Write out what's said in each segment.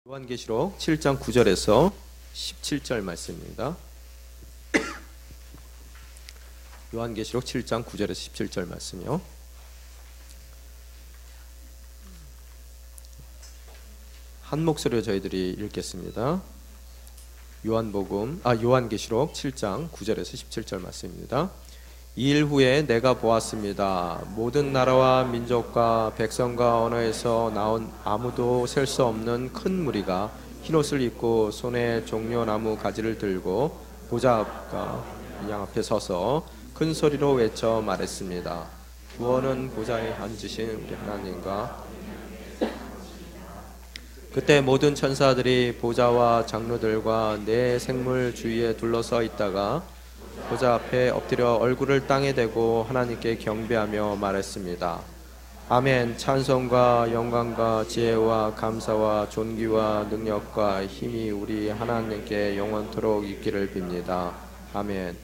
요한계시록 7장 9절에서 17절 말씀입니다. 요한계시록 7장 9절에서 17절 말씀이요. 한 목소리로 저희들이 읽겠습니다. 요한계시록 7장 9절에서 17절 말씀입니다. 이 일 후에 내가 보았습니다. 모든 나라와 민족과 백성과 언어에서 나온 아무도 셀 수 없는 큰 무리가 흰옷을 입고 손에 종려나무 가지를 들고 보좌 앞과 양 앞에 서서 큰 소리로 외쳐 말했습니다. 구원은 보좌에 앉으신 우리 하나님과 그때 모든 천사들이 보좌와 장로들과 네 생물 주위에 둘러서 있다가 보좌 앞에 엎드려 얼굴을 땅에 대고 하나님께 경배하며 말했습니다. 아멘. 찬송과 영광과 지혜와 감사와 존귀와 능력과 힘이 우리 하나님께 영원토록 있기를 빕니다. 아멘.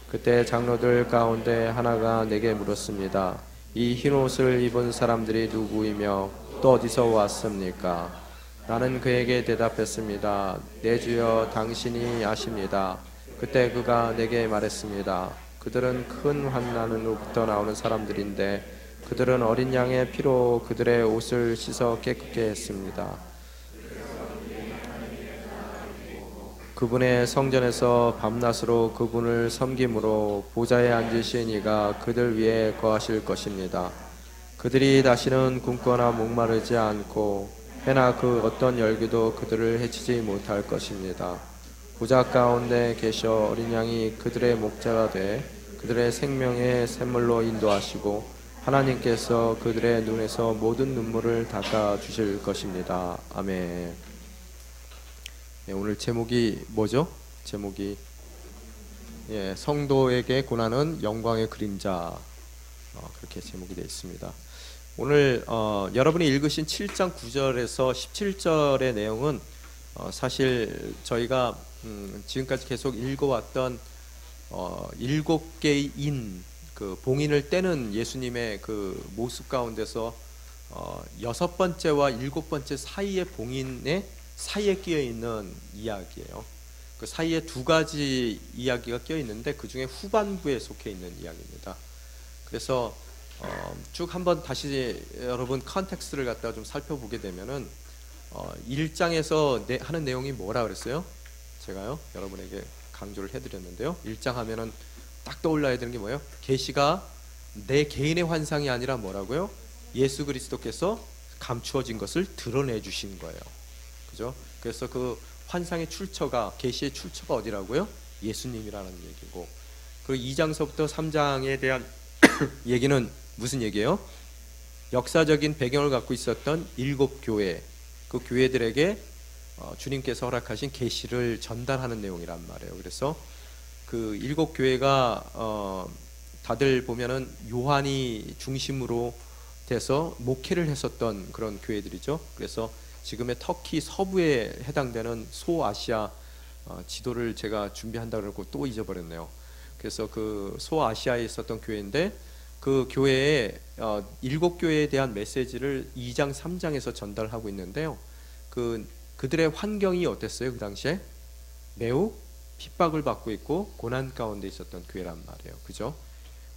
그때 장로들 가운데 하나가 내게 물었습니다. 이 흰옷을 입은 사람들이 누구이며 또 어디서 왔습니까? 나는 그에게 대답했습니다. 내 주여, 당신이 아십니다. 그때 그가 내게 말했습니다. 그들은 큰 환난으로부터 나오는 사람들인데 그들은 어린 양의 피로 그들의 옷을 씻어 깨끗게 했습니다. 그분의 성전에서 밤낮으로 그분을 섬김으로 보좌에 앉으신 이가 그들 위에 거하실 것입니다. 그들이 다시는 굶거나 목마르지 않고 해나 그 어떤 열기도 그들을 해치지 못할 것입니다. 보좌 가운데 계셔 어린 양이 그들의 목자가 돼 그들의 생명의 샘물로 인도하시고 하나님께서 그들의 눈에서 모든 눈물을 닦아 주실 것입니다. 아멘. 네, 오늘 제목이 뭐죠? 제목이 성도에게 고난은 영광의 그림자, 그렇게 제목이 되어 있습니다. 오늘 여러분이 읽으신 7장 9절에서 17절의 내용은 사실 저희가 지금까지 계속 읽어왔던 7개의 그 봉인을 떼는 예수님의 그 모습 가운데서 6번째와 7번째 사이의 봉인의 사이에 끼어 있는 이야기예요. 그 사이에 두 가지 이야기가 끼어 있는데 그 중에 후반부에 속해 있는 이야기입니다. 그래서 쭉 한번 다시 여러분 컨텍스트를 갖다가 좀 살펴보게 되면은 1장에서 하는 내용이 뭐라 그랬어요? 제가요 여러분에게 강조를 해드렸는데요. 1장 하면은 딱 떠올라야 되는 게 뭐예요? 계시가 내 개인의 환상이 아니라 뭐라고요? 예수 그리스도께서 감추어진 것을 드러내 주신 거예요. 그죠? 그래서 그 환상의 출처가, 계시의 출처가 어디라고요? 예수님이라는 얘기고, 그 2장서부터 3장에 대한 얘기는 무슨 얘기예요? 역사적인 배경을 갖고 있었던 7교회, 그 교회들에게 주님께서 허락하신 계시를 전달하는 내용이란 말이에요. 그래서 그 7교회가 다들 보면은 요한이 중심으로 돼서 목회를 했었던 그런 교회들이죠. 그래서 지금의 터키 서부에 해당되는 소아시아 지도를 제가 준비한다고 그러고 또 잊어버렸네요. 그래서 그 소아시아에 있었던 교회인데 그 교회에 7교회에 대한 메시지를 2장 3장에서 전달하고 있는데요. 그들의 환경이 어땠어요? 그 당시에 매우 핍박을 받고 있고 고난 가운데 있었던 교회란 말이에요. 그죠?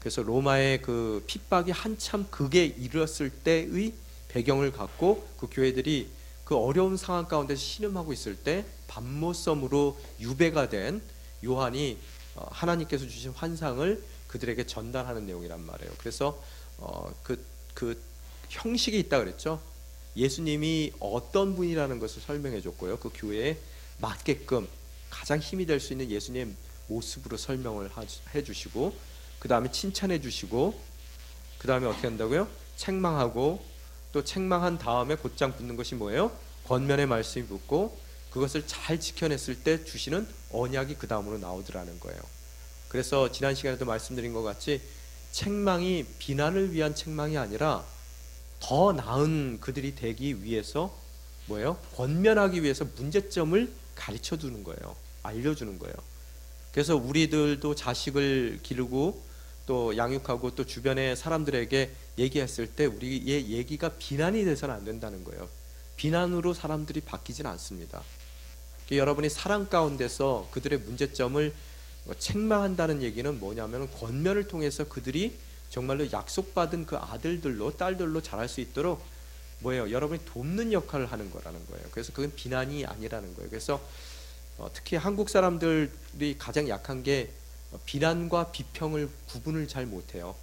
그래서 로마의 그 핍박이 한참 극에 이르렀을 때의 배경을 갖고 그 교회들이 그 어려운 상황 가운데서 신음하고 있을 때 밤모섬으로 유배가 된 요한이 하나님께서 주신 환상을 그들에게 전달하는 내용이란 말이에요. 그래서 그 형식이 있다 그랬죠. 예수님이 어떤 분이라는 것을 설명해 줬고요. 그 교회에 맞게끔 가장 힘이 될 수 있는 예수님의 모습으로 설명을 해 주시고, 그 다음에 칭찬해 주시고, 그 다음에 어떻게 한다고요? 책망하고, 또 책망한 다음에 곧장 붙는 것이 뭐예요? 권면의 말씀이 붙고, 그것을 잘 지켜냈을 때 주시는 언약이 그 다음으로 나오더라는 거예요. 그래서 지난 시간에도 말씀드린 것 같이 책망이 비난을 위한 책망이 아니라 더 나은 그들이 되기 위해서 뭐예요? 권면하기 위해서 문제점을 가르쳐 두는 거예요. 알려주는 거예요. 그래서 우리들도 자식을 기르고 또 양육하고 또 주변의 사람들에게 얘기했을 때 우리의 얘기가 비난이 돼서는 안 된다는 거예요. 비난으로 사람들이 바뀌진 않습니다. 여러분이 사랑 가운데서 그들의 문제점을 책망한다는 얘기는 뭐냐면 권면을 통해서 그들이 정말로 약속받은 그 아들들로 딸들로 자랄 수 있도록 뭐예요? 여러분이 돕는 역할을 하는 거라는 거예요. 그래서 그건 비난이 아니라는 거예요. 그래서 특히 한국 사람들이 가장 약한 게 비난과 비평을 구분을 잘 못해요.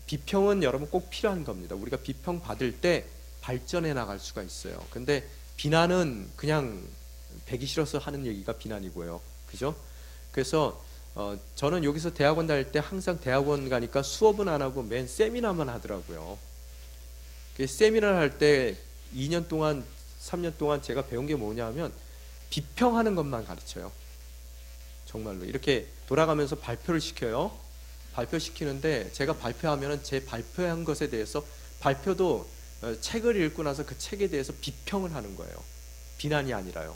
비평은 여러분 꼭 필요한 겁니다. 우리가 비평 받을 때 발전해 나갈 수가 있어요. 근데 비난은 그냥 배기 싫어서 하는 얘기가 비난이고요. 그죠? 그래서 저는 여기서 대학원 다닐 때 항상 대학원 가니까 수업은 안 하고 맨 세미나만 하더라고요. 세미나를 할 때 2년 동안 3년 동안 제가 배운 게 뭐냐면 비평하는 것만 가르쳐요. 정말로 이렇게 돌아가면서 발표를 시켜요. 발표시키는데 제가 발표하면 제 발표한 것에 대해서 발표도 책을 읽고 나서 그 책에 대해서 비평을 하는 거예요. 비난이 아니라요.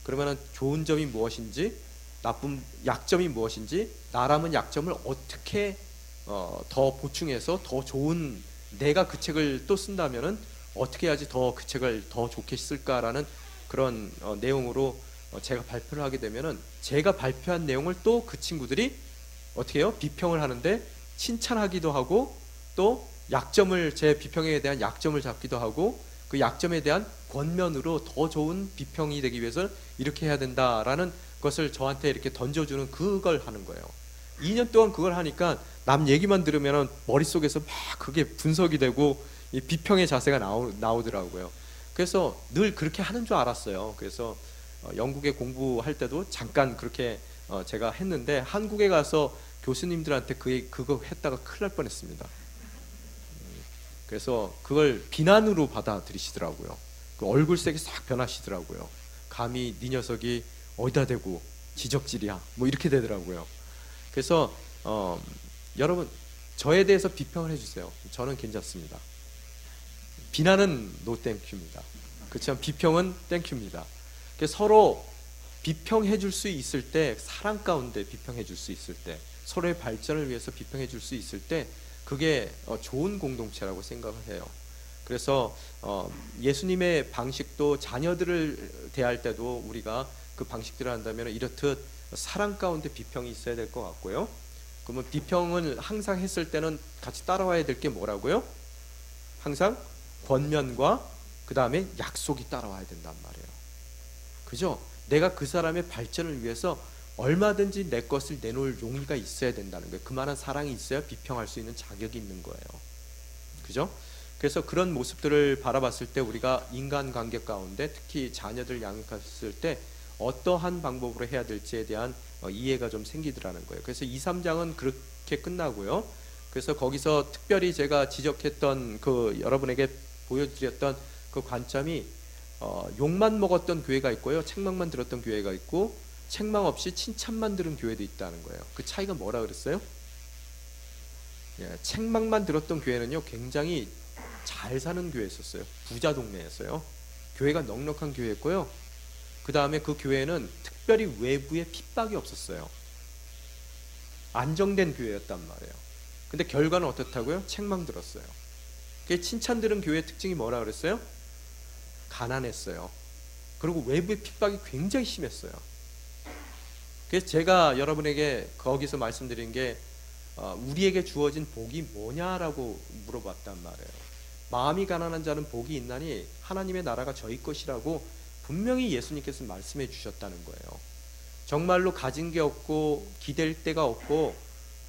그러면 좋은 점이 무엇인지, 나쁜 약점이 무엇인지, 나라면 약점을 어떻게 더 보충해서 더 좋은, 내가 그 책을 또 쓴다면은 어떻게 해야지 더 그 책을 더 좋게 쓸까라는 그런 내용으로 제가 발표를 하게 되면은 제가 발표한 내용을 또 그 친구들이 어떻게 해요? 비평을 하는데 칭찬하기도 하고 또 약점을, 제 비평에 대한 약점을 잡기도 하고 그 약점에 대한 권면으로 더 좋은 비평이 되기 위해서 이렇게 해야 된다라는 것을 저한테 이렇게 던져주는 그걸 하는 거예요. 2년 동안 그걸 하니까 남 얘기만 들으면 머릿속에서 막 그게 분석이 되고 이 비평의 자세가 나오더라고요. 그래서 늘 그렇게 하는 줄 알았어요. 그래서 영국에 공부할 때도 잠깐 그렇게 제가 했는데 한국에 가서 교수님들한테 그거 했다가 큰일 날 뻔했습니다. 그래서 그걸 비난으로 받아들이시더라고요. 그 얼굴색이 싹 변하시더라고요. 감히 네 녀석이 어디다 대고 지적질이야 뭐 이렇게 되더라고요. 그래서 여러분 저에 대해서 비평을 해주세요. 저는 괜찮습니다. 비난은 노 땡큐입니다. 그렇지만 비평은 땡큐입니다. 서로 비평해 줄 수 있을 때, 사랑 가운데 비평해 줄 수 있을 때, 서로의 발전을 위해서 비평해 줄 수 있을 때 그게 좋은 공동체라고 생각을 해요. 그래서 예수님의 방식도 자녀들을 대할 때도 우리가 그 방식대로 한다면 이렇듯 사랑 가운데 비평이 있어야 될 것 같고요. 그러면 비평을 항상 했을 때는 같이 따라와야 될 게 뭐라고요? 항상 권면과 그 다음에 약속이 따라와야 된단 말이에요. 그죠? 내가 그 사람의 발전을 위해서 얼마든지 내 것을 내놓을 용의가 있어야 된다는 거예요. 그만한 사랑이 있어야 비평할 수 있는 자격이 있는 거예요. 그죠? 그래서 그런 모습들을 바라봤을 때 우리가 인간관계 가운데 특히 자녀들 양육했을 때 어떠한 방법으로 해야 될지에 대한 이해가 좀 생기더라는 거예요. 그래서 2, 3장은 그렇게 끝나고요. 그래서 거기서 특별히 제가 지적했던 그 여러분에게 보여드렸던 그 관점이 욕만 먹었던 교회가 있고요, 책망만 들었던 교회가 있고 책망 없이 칭찬만 들은 교회도 있다는 거예요. 그 차이가 뭐라 그랬어요? 책망만 들었던 교회는요 굉장히 잘 사는 교회였었어요. 부자 동네였어요. 교회가 넉넉한 교회였고요. 그 다음에 그 교회는 특별히 외부에 핍박이 없었어요. 안정된 교회였단 말이에요. 근데 결과는 어떻다고요? 책망 들었어요. 칭찬 들은 교회의 특징이 뭐라 그랬어요? 가난했어요. 그리고 외부의 핍박이 굉장히 심했어요. 그래서 제가 여러분에게 거기서 말씀드린 게 우리에게 주어진 복이 뭐냐라고 물어봤단 말이에요. 마음이 가난한 자는 복이 있나니 하나님의 나라가 저희 것이라고 분명히 예수님께서 말씀해 주셨다는 거예요. 정말로 가진 게 없고 기댈 데가 없고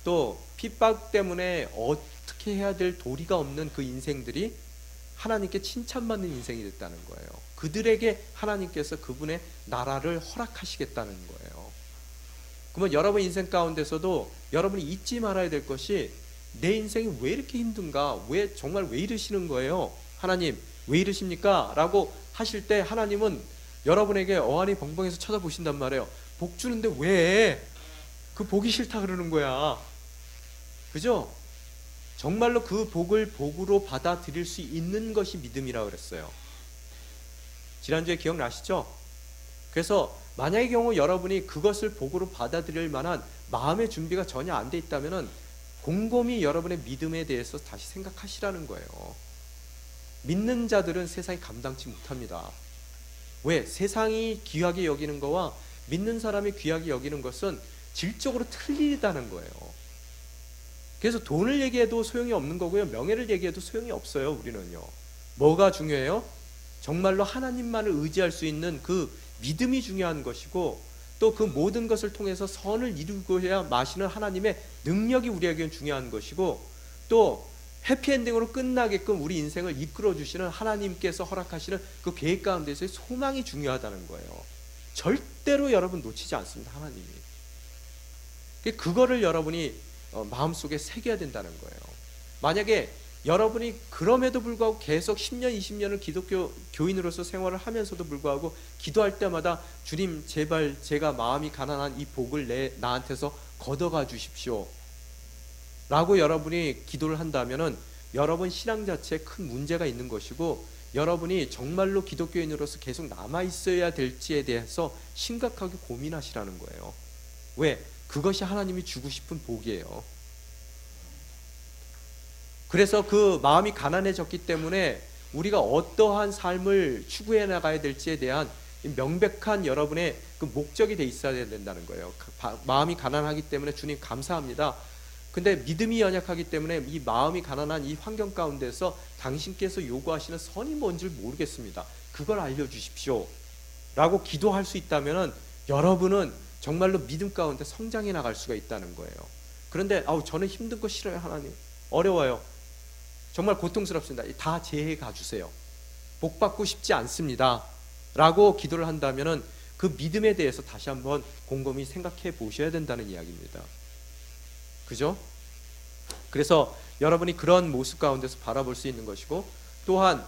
또 핍박 때문에 어떻게 해야 될 도리가 없는 그 인생들이 하나님께 칭찬받는 인생이 됐다는 거예요. 그들에게 하나님께서 그분의 나라를 허락하시겠다는 거예요. 그러면 여러분 인생 가운데서도 여러분이 잊지 말아야 될 것이 내 인생이 왜 이렇게 힘든가? 정말 왜 이러시는 거예요? 하나님 왜 이러십니까? 라고 하실 때 하나님은 여러분에게 어안이 벙벙해서 쳐다보신단 말이에요. 복 주는데 왜? 그 복이 싫다 그러는 거야. 그죠? 정말로 그 복을 복으로 받아들일 수 있는 것이 믿음이라고 그랬어요. 지난주에 기억나시죠? 그래서 만약의 경우 여러분이 그것을 복으로 받아들일 만한 마음의 준비가 전혀 안 돼 있다면 곰곰이 여러분의 믿음에 대해서 다시 생각하시라는 거예요. 믿는 자들은 세상이 감당치 못합니다. 왜? 세상이 귀하게 여기는 거와 믿는 사람이 귀하게 여기는 것은 질적으로 틀리다는 거예요. 그래서 돈을 얘기해도 소용이 없는 거고요. 명예를 얘기해도 소용이 없어요. 우리는요. 뭐가 중요해요? 정말로 하나님만을 의지할 수 있는 그 믿음이 중요한 것이고, 또 그 모든 것을 통해서 선을 이루고야 마시는 하나님의 능력이 우리에게는 중요한 것이고, 또 해피엔딩으로 끝나게끔 우리 인생을 이끌어 주시는 하나님께서 허락하시는 그 계획 가운데서의 소망이 중요하다는 거예요. 절대로 여러분 놓치지 않습니다. 하나님이. 그거를 여러분이 마음속에 새겨야 된다는 거예요. 만약에 여러분이 그럼에도 불구하고 계속 10년, 20년을 기독교 교인으로서 생활을 하면서도 불구하고 기도할 때마다 주님 제발 제가 마음이 가난한 이 복을 나한테서 걷어가 주십시오 라고 여러분이 기도를 한다면은 여러분 신앙 자체에 큰 문제가 있는 것이고, 여러분이 정말로 기독교인으로서 계속 남아 있어야 될지에 대해서 심각하게 고민하시라는 거예요. 왜? 그것이 하나님이 주고 싶은 복이에요. 그래서 그 마음이 가난해졌기 때문에 우리가 어떠한 삶을 추구해 나가야 될지에 대한 명백한 여러분의 그 목적이 돼 있어야 된다는 거예요. 마음이 가난하기 때문에 주님 감사합니다. 근데 믿음이 연약하기 때문에 이 마음이 가난한 이 환경 가운데서 당신께서 요구하시는 선이 뭔지를 모르겠습니다. 그걸 알려주십시오 라고 기도할 수 있다면 여러분은 정말로 믿음 가운데 성장해 나갈 수가 있다는 거예요. 그런데 저는 힘든 거 싫어요. 하나님 어려워요. 정말 고통스럽습니다. 다 제해 가주세요. 복 받고 싶지 않습니다 라고 기도를 한다면 그 믿음에 대해서 다시 한번 곰곰이 생각해 보셔야 된다는 이야기입니다. 그죠? 그래서 여러분이 그런 모습 가운데서 바라볼 수 있는 것이고, 또한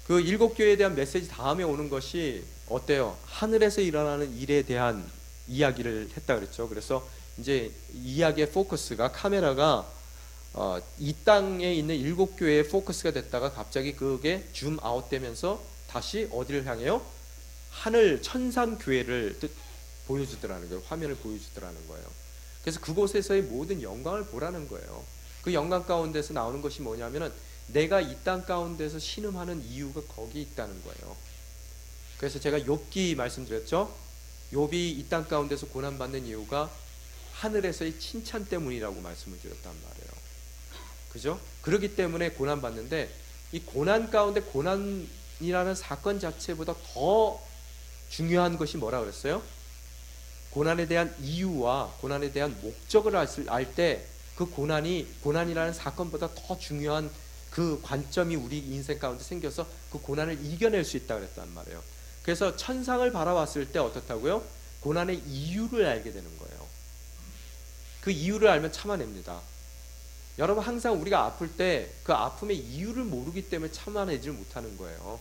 그 일곱 교회에 대한 메시지 다음에 오는 것이 어때요? 하늘에서 일어나는 일에 대한 이야기를 했다 그랬죠. 그래서 이제 이야기의 포커스가, 카메라가 이 땅에 있는 일곱 교회의 포커스가 됐다가 갑자기 그게 줌 아웃 되면서 다시 어디를 향해요? 하늘 천상 교회를 보여주더라는 거예요. 화면을 보여주더라는 거예요. 그래서 그곳에서의 모든 영광을 보라는 거예요. 그 영광 가운데서 나오는 것이 뭐냐면은 내가 이 땅 가운데서 신음하는 이유가 거기 있다는 거예요. 그래서 제가 욥기 말씀드렸죠. 욥이 이 땅 가운데서 고난받는 이유가 하늘에서의 칭찬 때문이라고 말씀을 드렸단 말이에요. 그죠? 그렇기 때문에 고난받는데, 이 고난 가운데 고난이라는 사건 자체보다 더 중요한 것이 뭐라 그랬어요? 고난에 대한 이유와 고난에 대한 목적을 알 때 그 고난이라는 사건보다 더 중요한 그 관점이 우리 인생 가운데 생겨서 그 고난을 이겨낼 수 있다 그랬단 말이에요. 그래서 천상을 바라봤을 때 어떻다고요? 고난의 이유를 알게 되는 거예요. 그 이유를 알면 참아냅니다. 여러분, 항상 우리가 아플 때 그 아픔의 이유를 모르기 때문에 참아내질 못하는 거예요.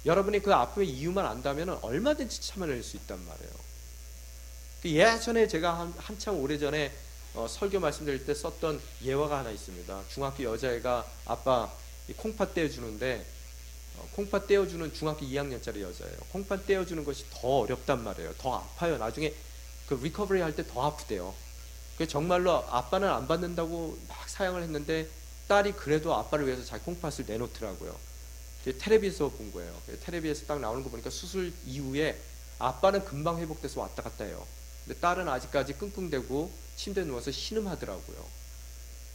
여러분이 그 아픔의 이유만 안다면 얼마든지 참아낼 수 있단 말이에요. 예전에 제가 한참 오래전에 설교 말씀드릴 때 썼던 예화가 하나 있습니다. 중학교 여자애가 아빠 콩팥 떼어주는데, 콩팥 떼어주는 중학교 2학년짜리 여자예요. 콩팥 떼어주는 것이 더 어렵단 말이에요. 더 아파요. 나중에 그 리커버리 할 때 더 아프대요. 그래서 정말로 아빠는 안 받는다고 막 사양을 했는데 딸이 그래도 아빠를 위해서 자기 콩팥을 내놓더라고요. 텔레비에서 본 거예요. 텔레비에서 딱 나오는 거 보니까 수술 이후에 아빠는 금방 회복돼서 왔다 갔다 해요. 근데 딸은 아직까지 끙끙대고 침대에 누워서 신음하더라고요.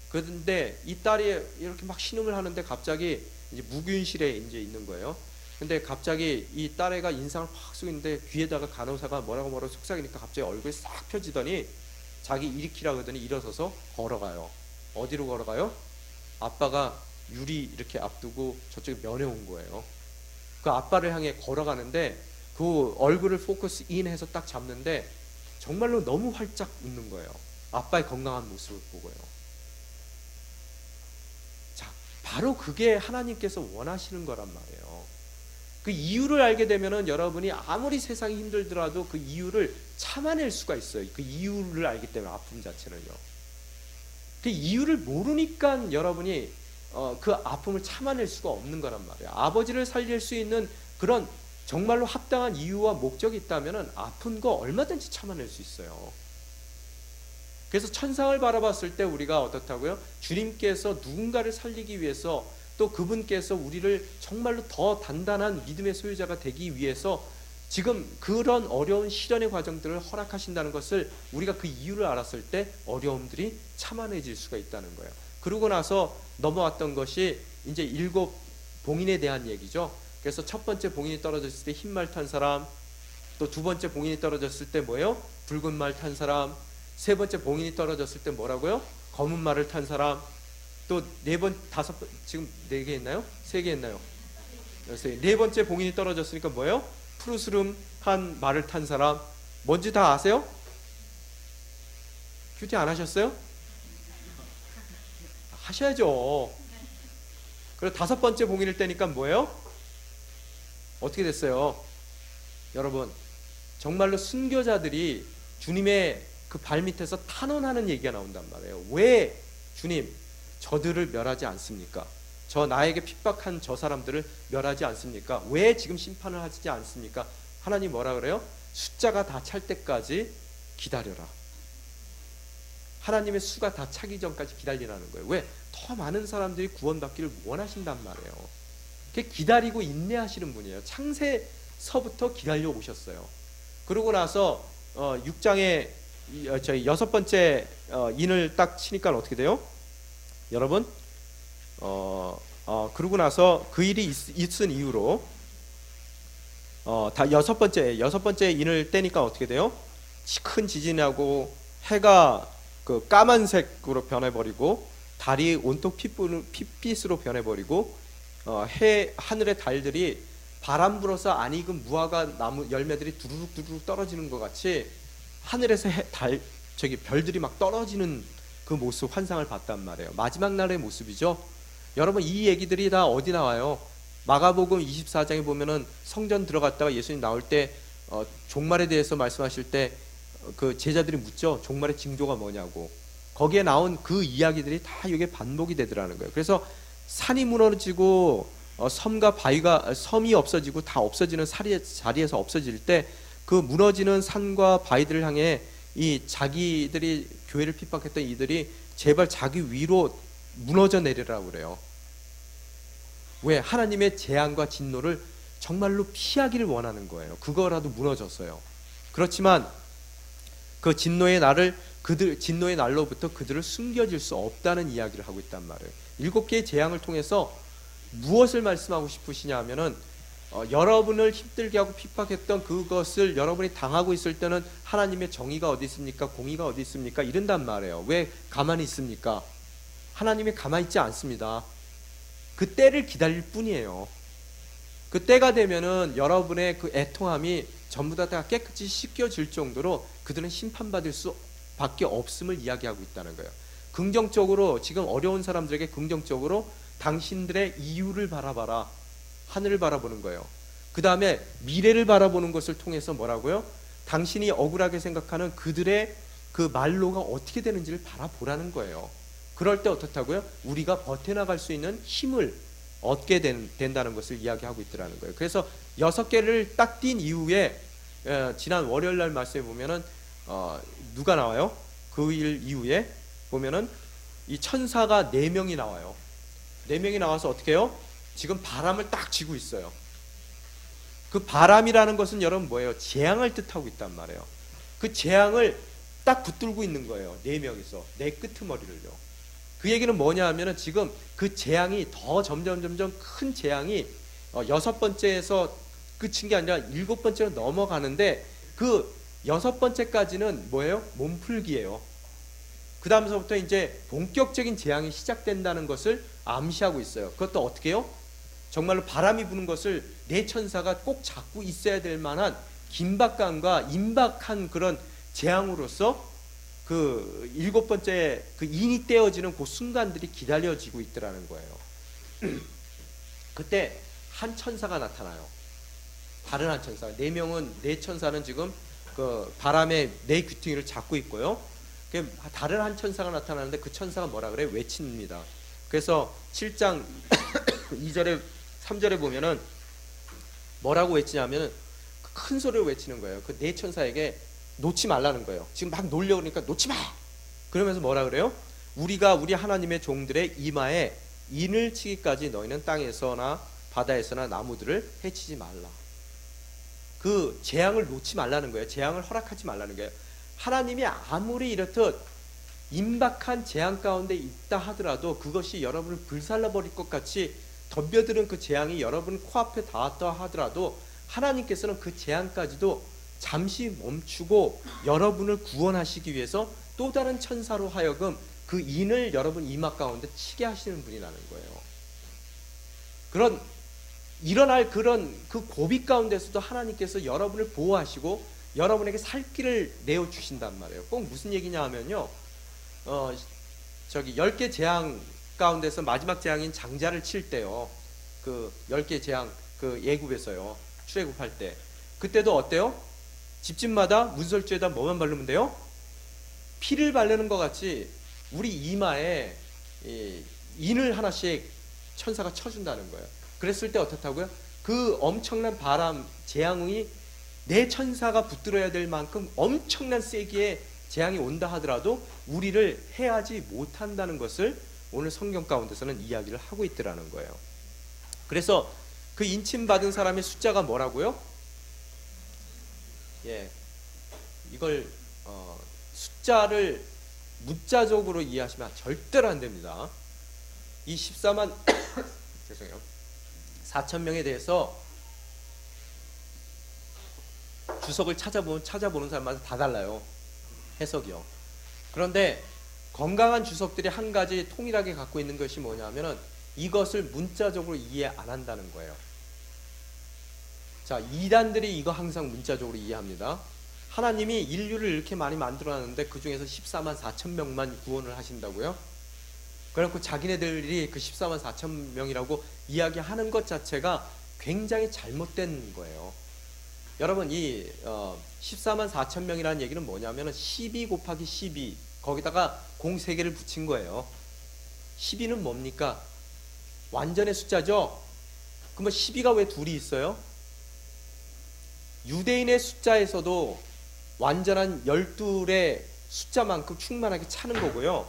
그런데 이 딸이 이렇게 막 신음을 하는데 갑자기 이제 무균실에 이제 있는 거예요. 근데 갑자기 이 딸애가 인상을 팍 쓰고 있는데 귀에다가 간호사가 뭐라고 속삭이니까 갑자기 얼굴이 싹 펴지더니 자기 일으키라 그러더니 일어서서 걸어가요. 어디로 걸어가요? 아빠가 유리 이렇게 앞두고 저쪽에 면회 온 거예요. 그 아빠를 향해 걸어가는데 그 얼굴을 포커스 인해서 딱 잡는데 정말로 너무 활짝 웃는 거예요. 아빠의 건강한 모습을 보고요. 자, 바로 그게 하나님께서 원하시는 거란 말이에요. 그 이유를 알게 되면은 여러분이 아무리 세상이 힘들더라도 그 이유를 참아낼 수가 있어요. 그 이유를 알기 때문에, 아픔 자체는요. 그 이유를 모르니까 여러분이 그 아픔을 참아낼 수가 없는 거란 말이에요. 아버지를 살릴 수 있는 그런 정말로 합당한 이유와 목적이 있다면 아픈 거 얼마든지 참아낼 수 있어요. 그래서 천상을 바라봤을 때 우리가 어떻다고요? 주님께서 누군가를 살리기 위해서 또 그분께서 우리를 정말로 더 단단한 믿음의 소유자가 되기 위해서 지금 그런 어려운 시련의 과정들을 허락하신다는 것을 우리가 그 이유를 알았을 때 어려움들이 참아내질 수가 있다는 거예요. 그러고 나서 넘어왔던 것이 이제 7 봉인에 대한 얘기죠. 그래서 첫 번째 봉인이 떨어졌을 때 흰 말 탄 사람, 또 두 번째 봉인이 떨어졌을 때 뭐예요? 붉은 말 탄 사람, 세 번째 봉인이 떨어졌을 때 뭐라고요? 검은 말을 탄 사람, 또 지금 4개 했나요? 3개 했나요? 네 번째 봉인이 떨어졌으니까 뭐예요? 푸르스름한 말을 탄 사람. 뭔지 다 아세요? 큐티 안 하셨어요? 하셔야죠. 그리고 5번째 봉인을 떼니까 뭐예요? 어떻게 됐어요? 여러분, 정말로 순교자들이 주님의 그 발밑에서 탄원하는 얘기가 나온단 말이에요. 왜 주님 저들을 멸하지 않습니까? 저 나에게 핍박한 저 사람들을 멸하지 않습니까? 왜 지금 심판을 하지 않습니까? 하나님 뭐라 그래요? 숫자가 다 찰 때까지 기다려라. 하나님의 수가 다 차기 전까지 기다리라는 거예요. 왜? 더 많은 사람들이 구원받기를 원하신단 말이에요. 기다리고 인내하시는 분이에요. 창세서부터 기다려 오셨어요. 그러고 나서 6장에 저희 6번째 인을 딱 치니까 어떻게 돼요? 여러분, 그러고 나서 그 일이 있은 이후로 다 여섯 번째 인을 떼니까 어떻게 돼요? 큰 지진이 나고 해가 그 까만색으로 변해버리고 달이 온통 핏빛으로 변해버리고 하늘의 달들이 바람 불어서 안 익은 무화과 나무 열매들이 두루룩 떨어지는 것 같이 하늘에서 별들이 막 떨어지는 그 모습 환상을 봤단 말이에요. 마지막 날의 모습이죠. 여러분, 이 얘기들이 다 어디 나와요? 마가복음 24장에 보면은 성전 들어갔다가 예수님 나올 때 종말에 대해서 말씀하실 때 그 제자들이 묻죠. 종말의 징조가 뭐냐고. 거기에 나온 그 이야기들이 다 이게 반복이 되더라는 거예요. 그래서 산이 무너지고 섬이 없어지고 다 없어지는 자리에서 없어질 때 그 무너지는 산과 바위들을 향해 이 자기들이 교회를 핍박했던 이들이 제발 자기 위로 무너져 내리라고 그래요. 왜? 하나님의 재앙과 진노를 정말로 피하기를 원하는 거예요. 그거라도 무너졌어요. 그렇지만 그 진노의 날로부터 그들을 숨겨질 수 없다는 이야기를 하고 있단 말이에요. 7개의 재앙을 통해서 무엇을 말씀하고 싶으시냐 하면은 여러분을 힘들게 하고 핍박했던 그것을 여러분이 당하고 있을 때는 하나님의 정의가 어디 있습니까? 공의가 어디 있습니까? 이른단 말이에요. 왜 가만히 있습니까? 하나님이 가만히 있지 않습니다. 그 때를 기다릴 뿐이에요. 그 때가 되면은 여러분의 그 애통함이 전부 다 깨끗이 씻겨질 정도로 그들은 심판받을 수밖에 없음을 이야기하고 있다는 거예요. 긍정적으로, 지금 어려운 사람들에게 긍정적으로 당신들의 이유를 바라봐라. 하늘을 바라보는 거예요. 그 다음에 미래를 바라보는 것을 통해서 뭐라고요? 당신이 억울하게 생각하는 그들의 그 말로가 어떻게 되는지를 바라보라는 거예요. 그럴 때 어떻다고요? 우리가 버텨나갈 수 있는 힘을 얻게 된다는 것을 이야기하고 있더라는 거예요. 그래서 6개를 딱 띈 이후에 지난 월요일 날 말씀에 보면은 누가 나와요? 그 일 이후에 보면은 이 천사가 4명이 나와요. 4명이 나와서 어떻게 해요? 지금 바람을 딱 쥐고 있어요. 그 바람이라는 것은 여러분 뭐예요? 재앙을 뜻하고 있단 말이에요. 그 재앙을 딱 붙들고 있는 거예요. 4명이서 내 끄트머리를요. 그 얘기는 뭐냐 하면은 지금 그 재앙이 더 점점 큰 재앙이 6번째에서 끝인 게 아니라 7번째로 넘어가는데 그 6번째까지는 뭐예요? 몸풀기예요. 그 다음서부터 이제 본격적인 재앙이 시작된다는 것을 암시하고 있어요. 그것도 어떻게 해요? 정말로 바람이 부는 것을 4천사가 꼭 잡고 있어야 될 만한 긴박감과 임박한 그런 재앙으로서 그 7번째 그 인이 떼어지는 그 순간들이 기다려지고 있더라는 거예요. 그때 한 천사가 나타나요. 다른 한 천사. 4천사는 지금 그 바람의 4귀퉁이를 잡고 있고요. 다른 한 천사가 나타나는데 그 천사가 뭐라 그래요? 외칩니다. 그래서 7장 2절에 3절에 보면은 뭐라고 외치냐면은 큰 소리로 외치는 거예요. 그 4천사에게 놓지 말라는 거예요. 지금 막 놀려고 그러니까 놓지 마! 그러면서 뭐라 그래요? 우리가 우리 하나님의 종들의 이마에 인을 치기까지 너희는 땅에서나 바다에서나 나무들을 해치지 말라. 그 재앙을 놓지 말라는 거예요. 재앙을 허락하지 말라는 거예요. 하나님이 아무리 이렇듯 임박한 재앙 가운데 있다 하더라도 그것이 여러분을 불살라버릴 것 같이 덤벼드는 그 재앙이 여러분 코앞에 닿았다 하더라도 하나님께서는 그 재앙까지도 잠시 멈추고 여러분을 구원하시기 위해서 또 다른 천사로 하여금 그 인을 여러분 이마 가운데 치게 하시는 분이라는 거예요. 일어날 그런 그 고비 가운데서도 하나님께서 여러분을 보호하시고 여러분에게 살 길을 내어 주신단 말이에요. 꼭 무슨 얘기냐 하면요, 10개 재앙 가운데서 마지막 재앙인 장자를 칠 때요, 그 10개 재앙 그 예굽에서요, 출애굽할 때 그때도 어때요? 집집마다 문설주에다 뭐만 바르면 돼요? 피를 바르는 것 같이 우리 이마에 인을 하나씩 천사가 쳐준다는 거예요. 그랬을 때 어떻다고요? 그 엄청난 바람, 재앙이 내 천사가 붙들어야 될 만큼 엄청난 세기의 재앙이 온다 하더라도 우리를 해하지 못한다는 것을 오늘 성경 가운데서는 이야기를 하고 있더라는 거예요. 그래서 그 인침받은 사람의 숫자가 뭐라고요? 이걸 숫자를 문자적으로 이해하시면 절대로 안 됩니다. 이 14만 죄송해요. 4천 명에 대해서 주석을 찾아보는 사람마다 다 달라요. 해석이요. 그런데 건강한 주석들이 한 가지 통일하게 갖고 있는 것이 뭐냐면은 이것을 문자적으로 이해 안 한다는 거예요. 자, 이단들이 이거 항상 문자적으로 이해합니다. 하나님이 인류를 이렇게 많이 만들어놨는데 그 중에서 14만 4천 명만 구원을 하신다고요? 그래갖고 자기네들이 그 14만 4천 명이라고 이야기하는 것 자체가 굉장히 잘못된 거예요. 여러분, 이 14만 4천 명이라는 얘기는 뭐냐면 12 곱하기 12 거기다가 공 3개를 붙인 거예요. 12는 뭡니까? 완전의 숫자죠? 그러면 12가 왜 둘이 있어요? 유대인의 숫자에서도 완전한 12의 숫자만큼 충만하게 차는 거고요.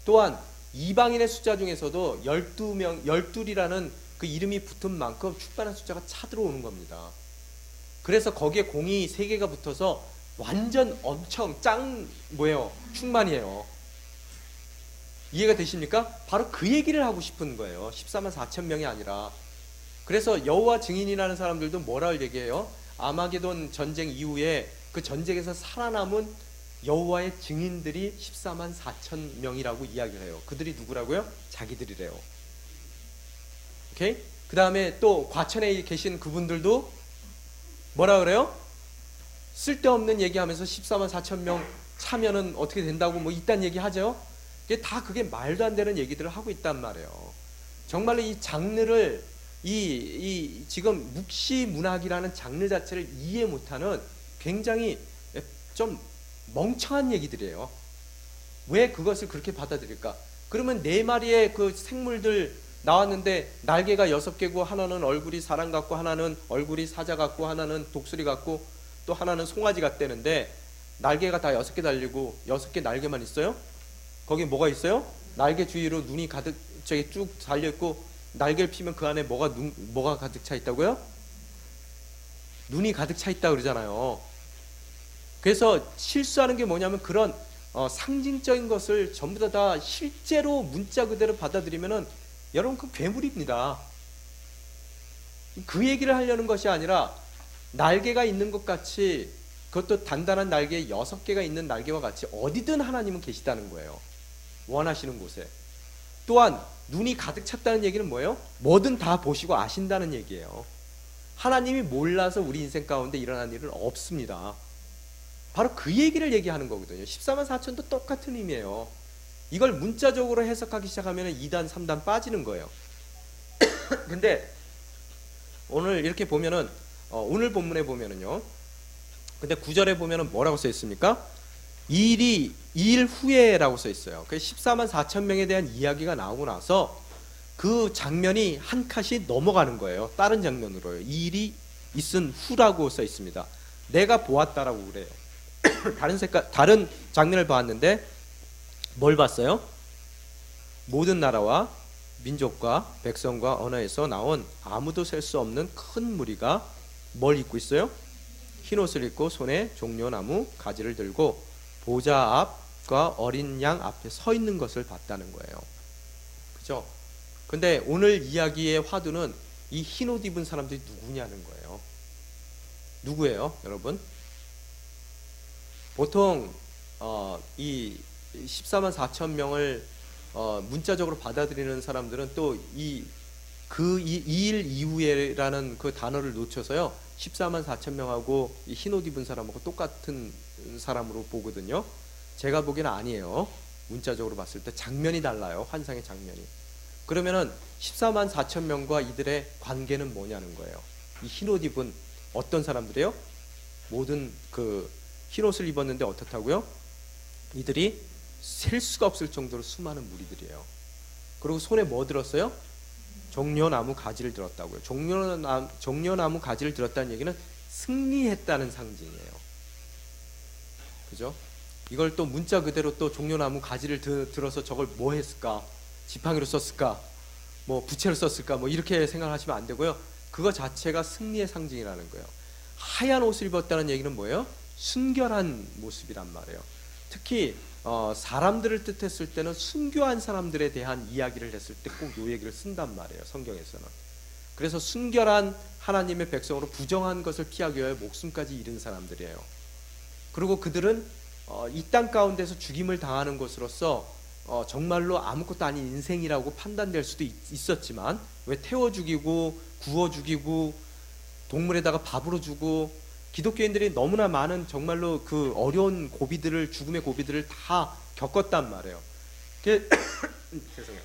또한 이방인의 숫자 중에서도 12명, 12이라는 그 이름이 붙은 만큼 충만한 숫자가 차 들어오는 겁니다. 그래서 거기에 공이 3개가 붙어서 완전 엄청 충만이에요. 이해가 되십니까? 바로 그 얘기를 하고 싶은 거예요. 14만 4천 명이 아니라. 그래서 여호와 증인이라는 사람들도 뭐라고 얘기해요? 아마게돈 전쟁 이후에 그 전쟁에서 살아남은 여호와의 증인들이 14만 4천 명이라고 이야기를 해요. 그들이 누구라고요? 자기들이래요. 오케이? 그 다음에 또 과천에 계신 그분들도 뭐라 그래요? 쓸데없는 얘기하면서 14만 4천 명 차면은 어떻게 된다고 뭐 이딴 얘기 하죠? 그게 말도 안 되는 얘기들을 하고 있단 말이에요. 정말로 이 장르를 지금 묵시 문학이라는 장르 자체를 이해 못하는 굉장히 좀 멍청한 얘기들이에요. 왜 그것을 그렇게 받아들일까? 그러면 4마리의 그 생물들 나왔는데 날개가 6개고 하나는 얼굴이 사람 같고 하나는 얼굴이 사자 같고 하나는 독수리 같고 또 하나는 송아지 같다는데 날개가 다 6개 달리고 6개 날개만 있어요? 거기 뭐가 있어요? 날개 주위로 눈이 가득 쭉 달려있고 날개를 피면 그 안에 뭐가 가득 차 있다고요? 눈이 가득 차 있다 그러잖아요. 그래서 실수하는 게 뭐냐면 그런 상징적인 것을 전부 다 실제로 문자 그대로 받아들이면은 여러분 그 괴물입니다. 그 얘기를 하려는 것이 아니라 날개가 있는 것 같이 그것도 단단한 날개 6개가 있는 날개와 같이 어디든 하나님은 계시다는 거예요. 원하시는 곳에. 또한 눈이 가득 찼다는 얘기는 뭐예요? 뭐든 다 보시고 아신다는 얘기예요. 하나님이 몰라서 우리 인생 가운데 일어난 일은 없습니다. 바로 그 얘기를 얘기하는 거거든요. 14만 4천도 똑같은 의미예요. 이걸 문자적으로 해석하기 시작하면 2단 3단 빠지는 거예요. 근데 오늘 이렇게 보면은 오늘 본문에 보면은요. 근데 9절에 보면은 뭐라고 써 있습니까? 일 후에라고 써 있어요. 그 14만 4천 명에 대한 이야기가 나오고 나서 그 장면이 한 칸씩 넘어가는 거예요. 다른 장면으로요. 이 일이 있은 후라고 써 있습니다. 내가 보았다라고 그래요. 다른 장면을 봤는데 뭘 봤어요? 모든 나라와 민족과 백성과 언어에서 나온 아무도 셀 수 없는 큰 무리가 뭘 입고 있어요? 흰 옷을 입고 손에 종려나무 가지를 들고 보좌 앞과 어린 양 앞에 서 있는 것을 봤다는 거예요. 그죠? 근데 오늘 이야기의 화두는 이 흰 옷 입은 사람들이 누구냐는 거예요. 누구예요, 여러분? 보통 이 14만 4천 명을 문자적으로 받아들이는 사람들은 또 이 일 이후에라는 그 단어를 놓쳐서요 14만 4천 명하고 이 흰옷 입은 사람하고 똑같은 사람으로 보거든요. 제가 보기에는 아니에요. 문자적으로 봤을 때 장면이 달라요. 환상의 장면이. 그러면은 14만 4천 명과 이들의 관계는 뭐냐는 거예요. 이 흰옷 입은 어떤 사람들이에요? 모든 그 흰옷을 입었는데 어떻다고요? 이들이 셀 수가 없을 정도로 수많은 무리들이에요. 그리고 손에 뭐 들었어요? 종려나무 가지를 들었다고요. 종려나무 가지를 들었다는 얘기는 승리했다는 상징이에요. 그죠? 이걸 또 문자 그대로 또 종려나무 가지를 들어서 저걸 뭐 했을까? 지팡이로 썼을까? 뭐 부채로 썼을까? 뭐 이렇게 생각하시면 안 되고요. 그거 자체가 승리의 상징이라는 거예요. 하얀 옷을 입었다는 얘기는 뭐예요? 순결한 모습이란 말이에요. 특히 사람들을 뜻했을 때는 순교한 사람들에 대한 이야기를 했을 때 꼭 이 얘기를 쓴단 말이에요. 성경에서는. 그래서 순결한 하나님의 백성으로 부정한 것을 피하기 위해 목숨까지 잃은 사람들이에요. 그리고 그들은 이 땅 가운데서 죽임을 당하는 것으로서 정말로 아무것도 아닌 인생이라고 판단될 수도 있었지만 왜 태워 죽이고 구워 죽이고 동물에다가 밥으로 주고 기독교인들이 너무나 많은 정말로 그 어려운 고비들을 죽음의 고비들을 다 겪었단 말이에요. 죄송해요.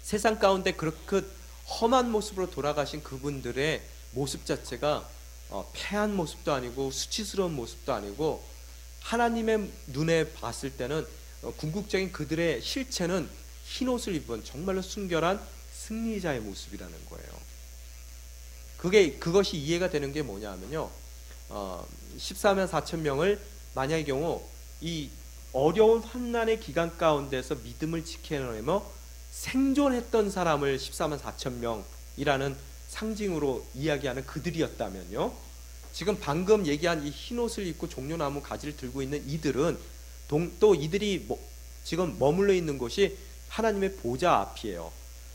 세상 가운데 그렇게 험한 모습으로 돌아가신 그분들의 모습 자체가 패한 모습도 아니고 수치스러운 모습도 아니고 하나님의 눈에 봤을 때는 궁극적인 그들의 실체는 흰 옷을 입은 정말로 순결한 승리자의 모습이라는 거예요. 그것이 이해가 되는 게 뭐냐 하면요. 14만 4천 명을 만약의 경우 이 어려운 환난의 기간 가운데서 믿음을 지켜내며 생존했던 사람을 14만 4천 명이라는 상징으로 이야기하는 그들이었다면요. 지금 방금 얘기한 이 흰옷을 입고 종려나무 가지를 들고 있는 이들은 또 이들이 지금 머물러 있는 곳이 하나님의 보좌 앞이에요.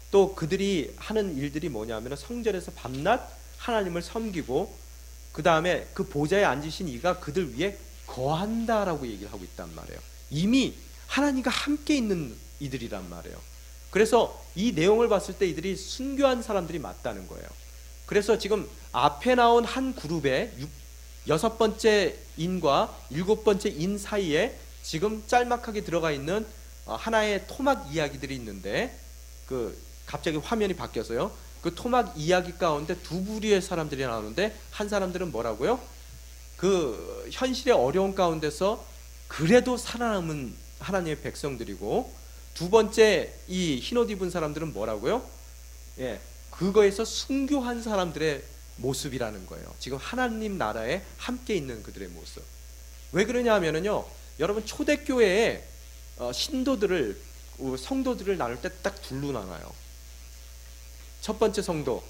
또 그들이 하는 일들이 뭐냐면 성전에서 밤낮 하나님을 섬기고 그 다음에 그 보좌에 앉으신 이가 그들 위에 거한다라고 얘기를 하고 있단 말이에요. 이미 하나님과 함께 있는 이들이란 말이에요. 그래서 이 내용을 봤을 때 이들이 순교한 사람들이 맞다는 거예요. 그래서 지금 앞에 나온 한 그룹의 6번째 인과 7번째 인 사이에 지금 짤막하게 들어가 있는 하나의 토막 이야기들이 있는데 갑자기 화면이 바뀌어서요. 그 토막 이야기 가운데 두 부류의 사람들이 나오는데 한 사람들은 뭐라고요? 그 현실의 어려운 가운데서 그래도 살아남은 하나님의 백성들이고 두 번째 이 흰옷 입은 사람들은 뭐라고요? 예, 그거에서 순교한 사람들의 모습이라는 거예요. 지금 하나님 나라에 함께 있는 그들의 모습. 왜 그러냐 하면은요. 여러분 초대교회에 성도들을 나눌 때 딱 둘로 나눠요. 첫 번째 성도,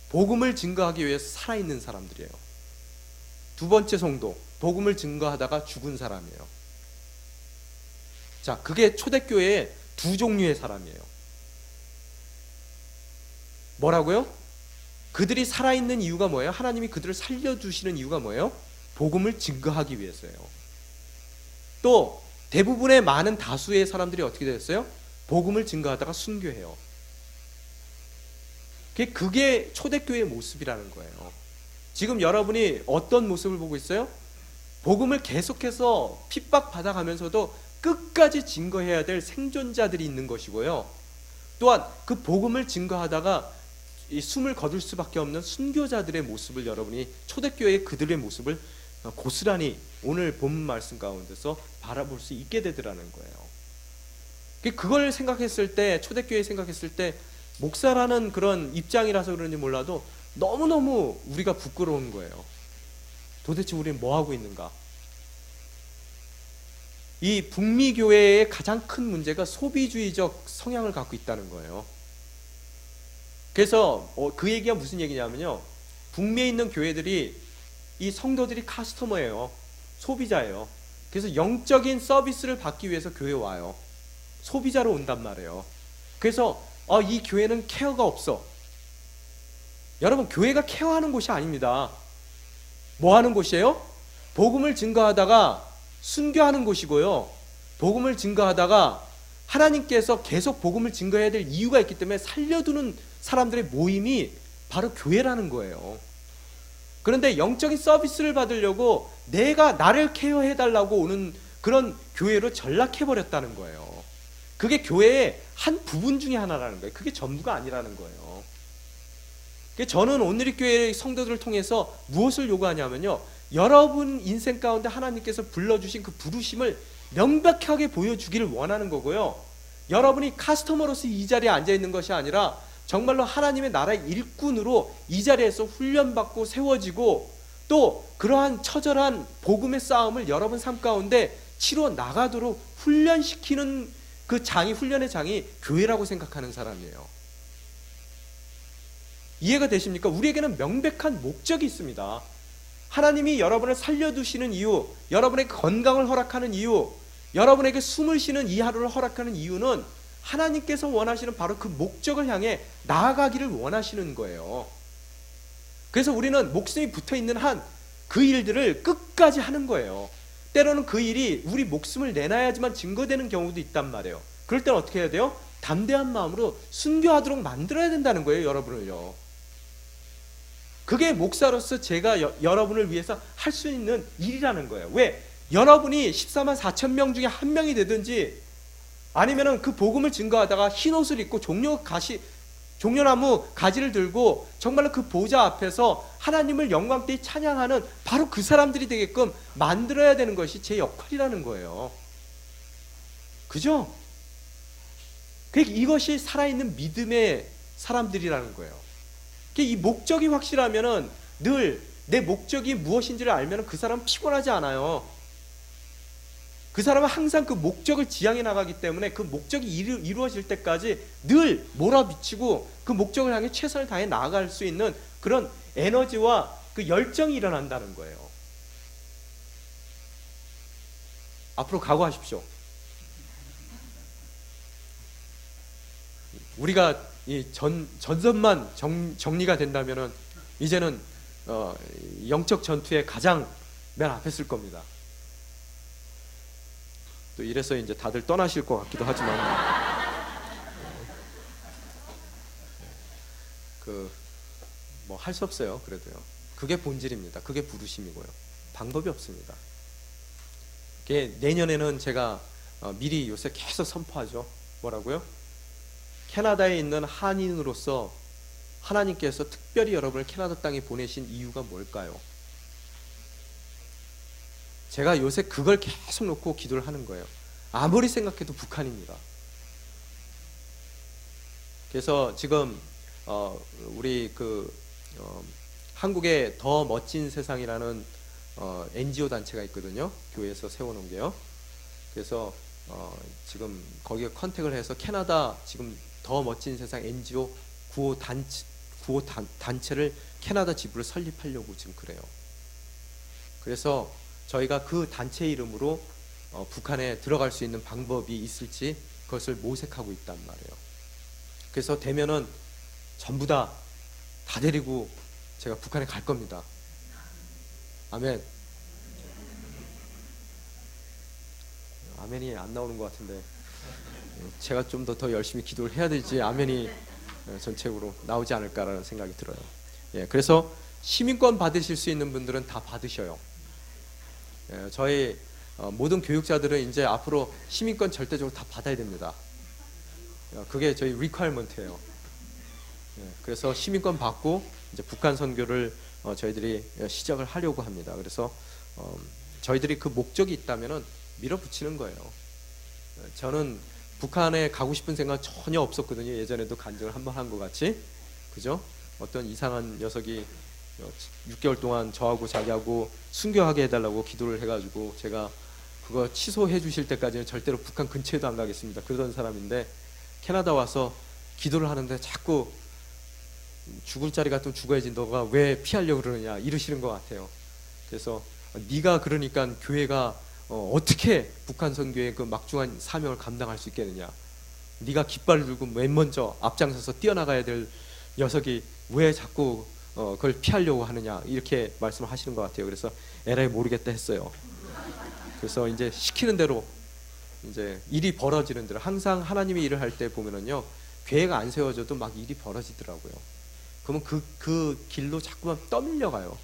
복음을 증거하기 위해서 살아있는 사람들이에요. 두 번째 성도, 복음을 증거하다가 죽은 사람이에요. 자, 그게 초대교회의 두 종류의 사람이에요. 뭐라고요? 그들이 살아있는 이유가 뭐예요? 하나님이 그들을 살려주시는 이유가 뭐예요? 복음을 증거하기 위해서예요. 또 대부분의 많은 다수의 사람들이 어떻게 됐어요? 복음을 증거하다가 순교해요. 그게 초대교회의 모습이라는 거예요. 지금 여러분이 어떤 모습을 보고 있어요? 복음을 계속해서 핍박받아가면서도 끝까지 증거해야 될 생존자들이 있는 것이고요. 또한 그 복음을 증거하다가 이 숨을 거둘 수밖에 없는 순교자들의 모습을 여러분이 초대교회의 그들의 모습을 고스란히 오늘 본문 말씀 가운데서 바라볼 수 있게 되더라는 거예요. 그걸 생각했을 때 초대교회 생각했을 때 목사라는 그런 입장이라서 그런지 몰라도 너무너무 우리가 부끄러운 거예요. 도대체 우리는 뭐 하고 있는가? 이 북미 교회의 가장 큰 문제가 소비주의적 성향을 갖고 있다는 거예요. 그래서 그 얘기가 무슨 얘기냐면요, 북미에 있는 교회들이 이 성도들이 카스터머예요. 소비자예요. 그래서 영적인 서비스를 받기 위해서 교회에 와요. 소비자로 온단 말이에요. 그래서 이 교회는 케어가 없어. 여러분, 교회가 케어하는 곳이 아닙니다. 뭐 하는 곳이에요? 복음을 증거하다가 순교하는 곳이고요, 복음을 증거하다가 하나님께서 계속 복음을 증거해야 될 이유가 있기 때문에 살려두는 사람들의 모임이 바로 교회라는 거예요. 그런데 영적인 서비스를 받으려고 내가 나를 케어해달라고 오는 그런 교회로 전락해버렸다는 거예요. 그게 교회의 한 부분 중에 하나라는 거예요. 그게 전부가 아니라는 거예요. 저는 온누리교회 성도들을 통해서 무엇을 요구하냐면요, 여러분 인생 가운데 하나님께서 불러주신 그 부르심을 명백하게 보여주기를 원하는 거고요, 여러분이 카스터머로서 이 자리에 앉아있는 것이 아니라 정말로 하나님의 나라의 일꾼으로 이 자리에서 훈련받고 세워지고 또 그러한 처절한 복음의 싸움을 여러분 삶 가운데 치러 나가도록 훈련시키는 그 장이, 훈련의 장이 교회라고 생각하는 사람이에요. 이해가 되십니까? 우리에게는 명백한 목적이 있습니다. 하나님이 여러분을 살려두시는 이유, 여러분에게 건강을 허락하는 이유, 여러분에게 숨을 쉬는 이 하루를 허락하는 이유는 하나님께서 원하시는 바로 그 목적을 향해 나아가기를 원하시는 거예요. 그래서 우리는 목숨이 붙어있는 한 그 일들을 끝까지 하는 거예요. 때로는 그 일이 우리 목숨을 내놔야지만 증거되는 경우도 있단 말이에요. 그럴 때는 어떻게 해야 돼요? 담대한 마음으로 순교하도록 만들어야 된다는 거예요, 여러분을요. 그게 목사로서 제가 여러분을 위해서 할 수 있는 일이라는 거예요. 왜? 여러분이 14만 4천 명 중에 한 명이 되든지 아니면은 그 복음을 증거하다가 흰 옷을 입고 종려나무 가지를 들고 정말로 그 보좌 앞에서 하나님을 영광되이 찬양하는 바로 그 사람들이 되게끔 만들어야 되는 것이 제 역할이라는 거예요. 그죠? 이것이 살아있는 믿음의 사람들이라는 거예요. 이 목적이 확실하면은 늘 내 목적이 무엇인지를 알면은 그 사람은 피곤하지 않아요. 그 사람은 항상 그 목적을 지향해 나가기 때문에 그 목적이 이루어질 때까지 늘 몰아비치고 그 목적을 향해 최선을 다해 나아갈 수 있는 그런 에너지와 그 열정이 일어난다는 거예요. 앞으로 각오하십시오. 우리가 이 전선만 정리가 된다면은 이제는 영적 전투에 가장 맨 앞에 쓸 겁니다. 또 이래서 이제 다들 떠나실 것 같기도 하지만 뭐 할 수 없어요. 그래도요. 그게 본질입니다. 그게 부르심이고요. 방법이 없습니다. 내년에는 제가 미리 요새 계속 선포하죠. 뭐라고요? 캐나다에 있는 한인으로서 하나님께서 특별히 여러분을 캐나다 땅에 보내신 이유가 뭘까요? 제가 요새 그걸 계속 놓고 기도를 하는 거예요. 아무리 생각해도 북한입니다. 그래서 지금 우리 한국의 더 멋진 세상이라는 NGO 단체가 있거든요. 교회에서 세워놓은 게요. 그래서 지금 거기에 컨택을 해서 캐나다 지금 더 멋진 세상 NGO 구호 단체를 캐나다 지부를 설립하려고 지금 그래요. 그래서 저희가 그 단체 이름으로 북한에 들어갈 수 있는 방법이 있을지 그것을 모색하고 있단 말이에요. 그래서 되면은 전부 다 데리고 제가 북한에 갈 겁니다. 아멘. 아멘이 안 나오는 것 같은데 제가 좀 더 열심히 기도를 해야 될지 아멘이 전체적으로 나오지 않을까라는 생각이 들어요. 그래서 시민권 받으실 수 있는 분들은 다 받으셔요. 저희 모든 교육자들은 이제 앞으로 시민권 절대적으로 다 받아야 됩니다. 그게 저희 리퀘어먼트예요. 그래서 시민권 받고 이제 북한 선교를 저희들이 시작을 하려고 합니다. 그래서 저희들이 그 목적이 있다면은 밀어붙이는 거예요. 저는 북한에 가고 싶은 생각 전혀 없었거든요. 예전에도 간증을 한번 한 것 같이, 그죠? 어떤 이상한 녀석이 6개월 동안 저하고 자기하고 순교하게 해달라고 기도를 해가지고 제가 그거 취소해 주실 때까지는 절대로 북한 근처에도 안 가겠습니다. 그러던 사람인데 캐나다 와서 기도를 하는데 자꾸 죽을 자리 같으면 죽어야지 너가 왜 피하려고 그러느냐 이러시는 것 같아요. 그래서 네가 그러니까 교회가 어떻게 북한 선교의 그 막중한 사명을 감당할 수 있겠느냐. 네가 깃발을 들고 맨 먼저 앞장서서 뛰어나가야 될 녀석이 왜 자꾸 그걸 피하려고 하느냐 이렇게 말씀을 하시는 것 같아요. 그래서 에라이 모르겠다 했어요. 그래서 이제 시키는 대로 이제 일이 벌어지는 대로 항상 하나님이 일을 할 때 보면은요 계획 안 세워져도 막 일이 벌어지더라고요. 그러면 그 길로 자꾸만 떠밀려 가요.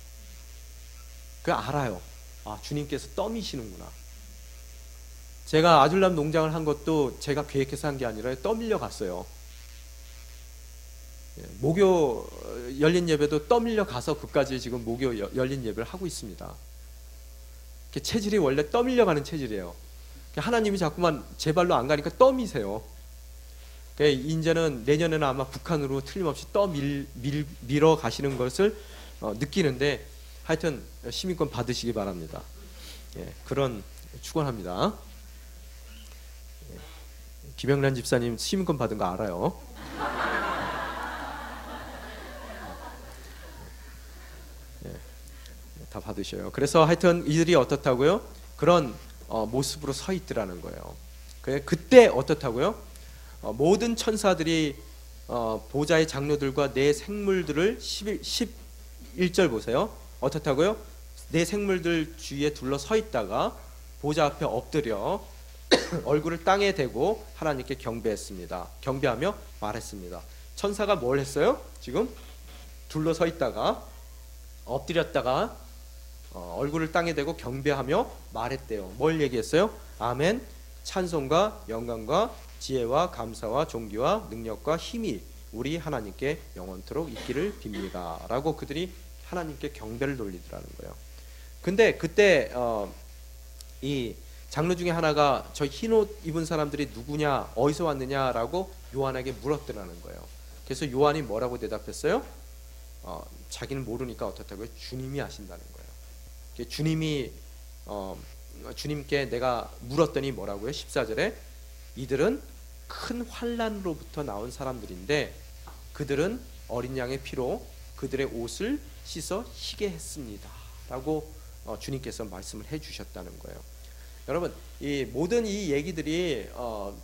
그 알아요. 아 주님께서 떠미시는구나. 제가 아줄람 농장을 한 것도 제가 계획해서 한 게 아니라 떠밀려 갔어요. 목요 열린 예배도 떠밀려 가서 그까지 지금 목요 열린 예배를 하고 있습니다. 체질이 원래 떠밀려 가는 체질이에요. 하나님이 자꾸만 제 발로 안 가니까 떠미세요. 이제는 내년에는 아마 북한으로 틀림없이 밀어 가시는 것을 느끼는데 하여튼 시민권 받으시기 바랍니다. 그런 축원합니다. 김영란 집사님 시민권 받은 거 알아요? 다 받으셔요. 그래서 하여튼 이들이 어떻다고요? 그런 모습으로 서 있더라는 거예요. 그때 어떻다고요? 모든 천사들이 보좌의 장로들과 내 생물들을 11절 보세요. 어떻다고요? 내 생물들 주위에 둘러 서 있다가 보좌 앞에 엎드려 얼굴을 땅에 대고 하나님께 경배했습니다. 경배하며 말했습니다. 천사가 뭘 했어요? 지금 둘러서 있다가 엎드렸다가 얼굴을 땅에 대고 경배하며 말했대요. 뭘 얘기했어요? 아멘, 찬송과 영광과 지혜와 감사와 존귀와 능력과 힘이 우리 하나님께 영원토록 있기를 빕니다 라고 그들이 하나님께 경배를 돌리더라는 거예요. 근데 그때 이 장로 중에 하나가 저 흰옷 입은 사람들이 누구냐, 어디서 왔느냐라고 요한에게 물었더라는 거예요. 그래서 요한이 뭐라고 대답했어요? 자기는 모르니까 어떻다고요? 주님이 아신다는 거예요. 주님께 내가 물었더니 뭐라고요? 14절에 이들은 큰 환난으로부터 나온 사람들인데 그들은 어린 양의 피로 그들의 옷을 씻어 희게 했습니다 라고 주님께서 말씀을 해주셨다는 거예요. 여러분 이 모든 이 얘기들이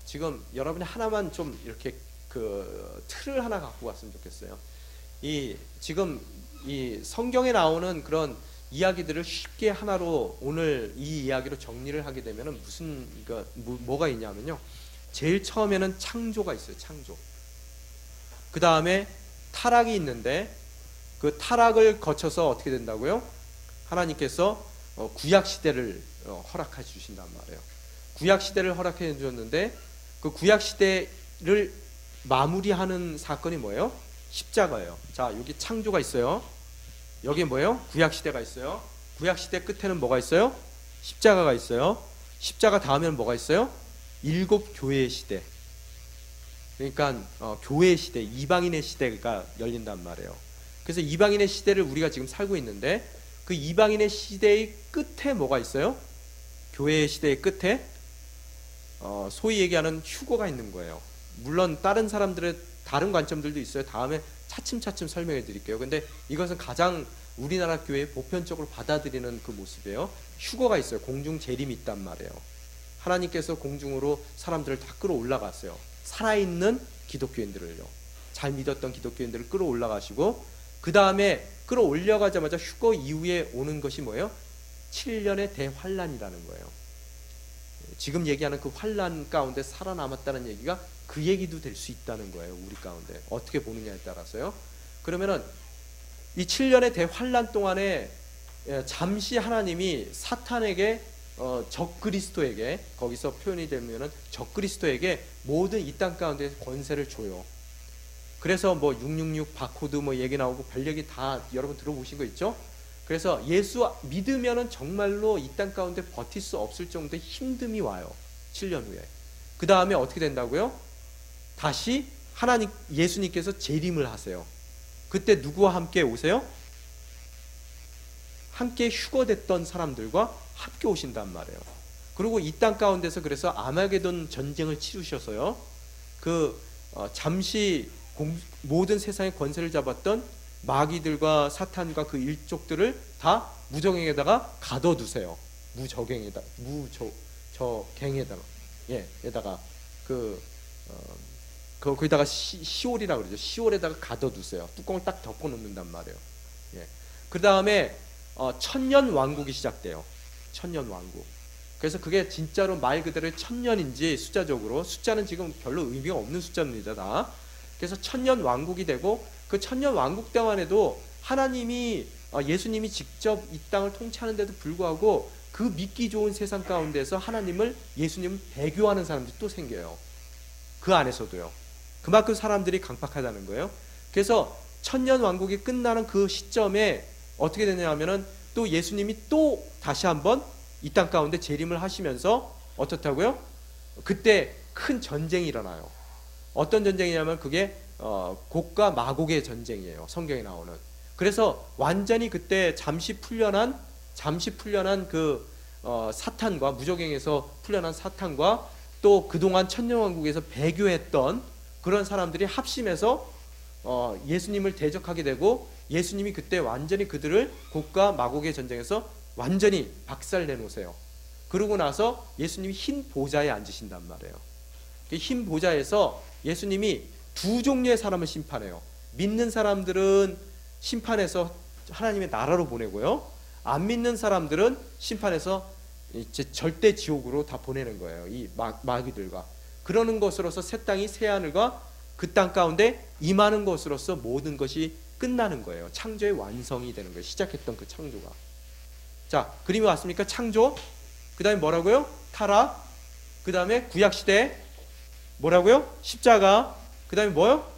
지금 여러분이 하나만 좀 이렇게 그 틀을 하나 갖고 갔으면 좋겠어요. 지금 이 성경에 나오는 그런 이야기들을 쉽게 하나로 오늘 이 이야기로 정리를 하게 되면은 무슨 뭐가 있냐면요. 제일 처음에는 창조가 있어요. 창조. 그 다음에 타락이 있는데 그 타락을 거쳐서 어떻게 된다고요? 하나님께서 구약 시대를 허락해 주신단 말이에요. 구약 시대를 허락해 주셨는데 그 구약 시대를 마무리하는 사건이 뭐예요? 십자가예요. 자, 여기 창조가 있어요. 여기 뭐예요? 구약 시대가 있어요. 구약 시대 끝에는 뭐가 있어요? 십자가가 있어요. 십자가 다음에는 뭐가 있어요? 일곱 교회의 시대. 그러니까 교회의 시대, 이방인의 시대가 열린단 말이에요. 그래서 이방인의 시대를 우리가 지금 살고 있는데 그 이방인의 시대의 끝에 뭐가 있어요? 교회의 시대의 끝에 소위 얘기하는 휴거가 있는 거예요. 물론 다른 사람들의 다른 관점들도 있어요. 다음에 차츰차츰 설명해 드릴게요. 근데 이것은 가장 우리나라 교회에 보편적으로 받아들이는 그 모습이에요. 휴거가 있어요. 공중 재림이 있단 말이에요. 하나님께서 공중으로 사람들을 다 끌어올라갔어요. 살아있는 기독교인들을요. 잘 믿었던 기독교인들을 끌어올라가시고 그 다음에 끌어올려가자마자 휴거 이후에 오는 것이 뭐예요? 7년의 대환란이라는 거예요. 지금 얘기하는 그 환란 가운데 살아남았다는 얘기가 그 얘기도 될 수 있다는 거예요. 우리 가운데 어떻게 보느냐에 따라서요. 그러면은 이 7년의 대환란 동안에 잠시 하나님이 사탄에게 적그리스도에게 거기서 표현이 되면은 적그리스도에게 모든 이 땅 가운데 권세를 줘요. 그래서 뭐 666 바코드 뭐 얘기 나오고 별 얘기 다 여러분 들어보신 거 있죠? 그래서 예수 믿으면은 정말로 이 땅 가운데 버틸 수 없을 정도의 힘듦이 와요. 7년 후에. 그 다음에 어떻게 된다고요? 다시 하나님 예수님께서 재림을 하세요. 그때 누구와 함께 오세요? 함께 휴거됐던 사람들과 함께 오신단 말이에요. 그리고 이 땅 가운데서 그래서 아마게돈 전쟁을 치르셔서요. 잠시 모든 세상의 권세를 잡았던 마귀들과 사탄과 그 일족들을 다 무적행에다가 가둬두세요. 무적행에다가 에다가 거기다가 시올이라고 그러죠. 시올에다가 가둬두세요. 뚜껑을 딱 덮어놓는단 말이에요. 그 다음에 천년 왕국이 시작돼요. 천년 왕국. 그래서 그게 진짜로 말 그대로 천년인지 숫자는 지금 별로 의미가 없는 숫자입니다. 다. 그래서 천년 왕국이 되고 그 천년 왕국 때만 해도 하나님이 예수님이 직접 이 땅을 통치하는데도 불구하고 그 믿기 좋은 세상 가운데서 예수님을 배교하는 사람들이 또 생겨요. 그 안에서도요. 그만큼 사람들이 강팍하다는 거예요. 그래서 천년 왕국이 끝나는 그 시점에 어떻게 되냐면은 또 예수님이 또 다시 한번 이 땅 가운데 재림을 하시면서 어떻다고요? 그때 큰 전쟁이 일어나요. 어떤 전쟁이냐면 그게 곡과 마곡의 전쟁이에요. 성경에 나오는. 그래서 완전히 그때 잠시 풀려난 그 사탄과 무적행에서 풀려난 사탄과 또 그동안 천년왕국에서 배교했던 그런 사람들이 합심해서 예수님을 대적하게 되고 예수님이 그때 완전히 그들을 곡과 마곡의 전쟁에서 완전히 박살내놓으세요. 그러고 나서 예수님이 흰 보좌에 앉으신단 말이에요. 흰 보좌에서 예수님이 두 종류의 사람을 심판해요. 믿는 사람들은 심판해서 하나님의 나라로 보내고요. 안 믿는 사람들은 심판해서 이제 절대 지옥으로 다 보내는 거예요. 이 마귀들과. 그러는 것으로서 새 땅이 새 하늘과 그 땅 가운데 임하는 것으로서 모든 것이 끝나는 거예요. 창조의 완성이 되는 거예요. 시작했던 그 창조가. 자, 그림이 왔습니까? 창조. 그 다음에 뭐라고요? 타락. 그 다음에 구약시대. 뭐라고요? 십자가. 그 다음에 뭐요?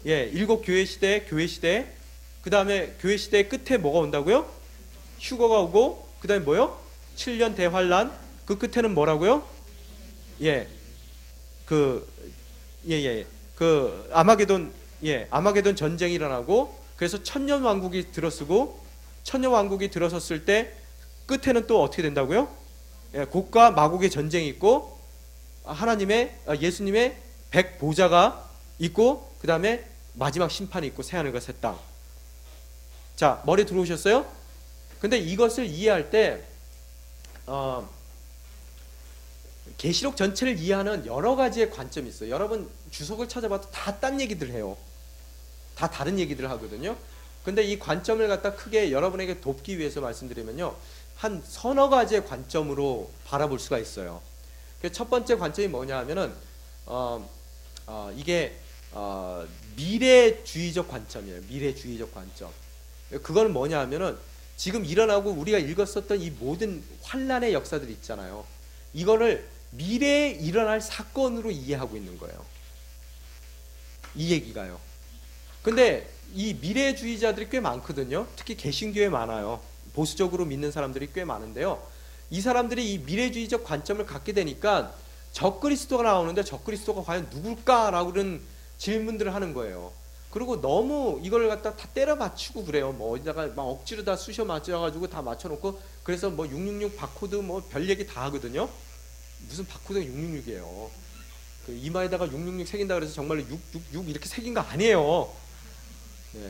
일곱 교회시대, 교회시대. 그 다음에 교회시대 끝에 뭐가 온다고요? 휴거가 오고. 그 다음에 뭐요? 7년 대환란. 그 끝에는 뭐라고요? 아마게돈 전쟁이 일어나고, 그래서 천년 왕국이 들어서고, 천년 왕국이 들어섰을 때 끝에는 또 어떻게 된다고요? 곡과 마곡의 전쟁이 있고, 예수님의 백 보좌가 있고, 그 다음에 마지막 심판이 있고, 새하늘과 새 땅. 자, 머리 들어오셨어요? 근데 이것을 이해할 때 계시록 전체를 이해하는 여러 가지의 관점이 있어요. 여러분 주석을 찾아봐도 다 딴 얘기들 해요. 다 다른 얘기들 하거든요. 근데 이 관점을 갖다 크게 여러분에게 돕기 위해서 말씀드리면요, 한 서너 가지의 관점으로 바라볼 수가 있어요. 첫 번째 관점이 뭐냐 하면은 이게 미래주의적 관점이에요. 미래주의적 관점. 그건 뭐냐 하면은 지금 일어나고 우리가 읽었었던 이 모든 환란의 역사들 있잖아요. 이거를 미래에 일어날 사건으로 이해하고 있는 거예요. 이 얘기가요. 근데 이 미래주의자들이 꽤 많거든요. 특히 개신교에 많아요. 보수적으로 믿는 사람들이 꽤 많은데요. 이 사람들이 이 미래주의적 관점을 갖게 되니까 적그리스도가 나오는데 적그리스도가 과연 누굴까라고 그런 질문들을 하는 거예요. 그리고 너무 이걸 갖다 다 때려 맞추고 그래요. 뭐 어디다가 막 억지로 다 쑤셔 맞춰가지고 다 맞춰놓고, 그래서 뭐 666 바코드 뭐 별 얘기 다 하거든요. 무슨 바코드가 666이에요. 그 이마에다가 666 새긴다 그래서 정말로 666 이렇게 새긴 거 아니에요.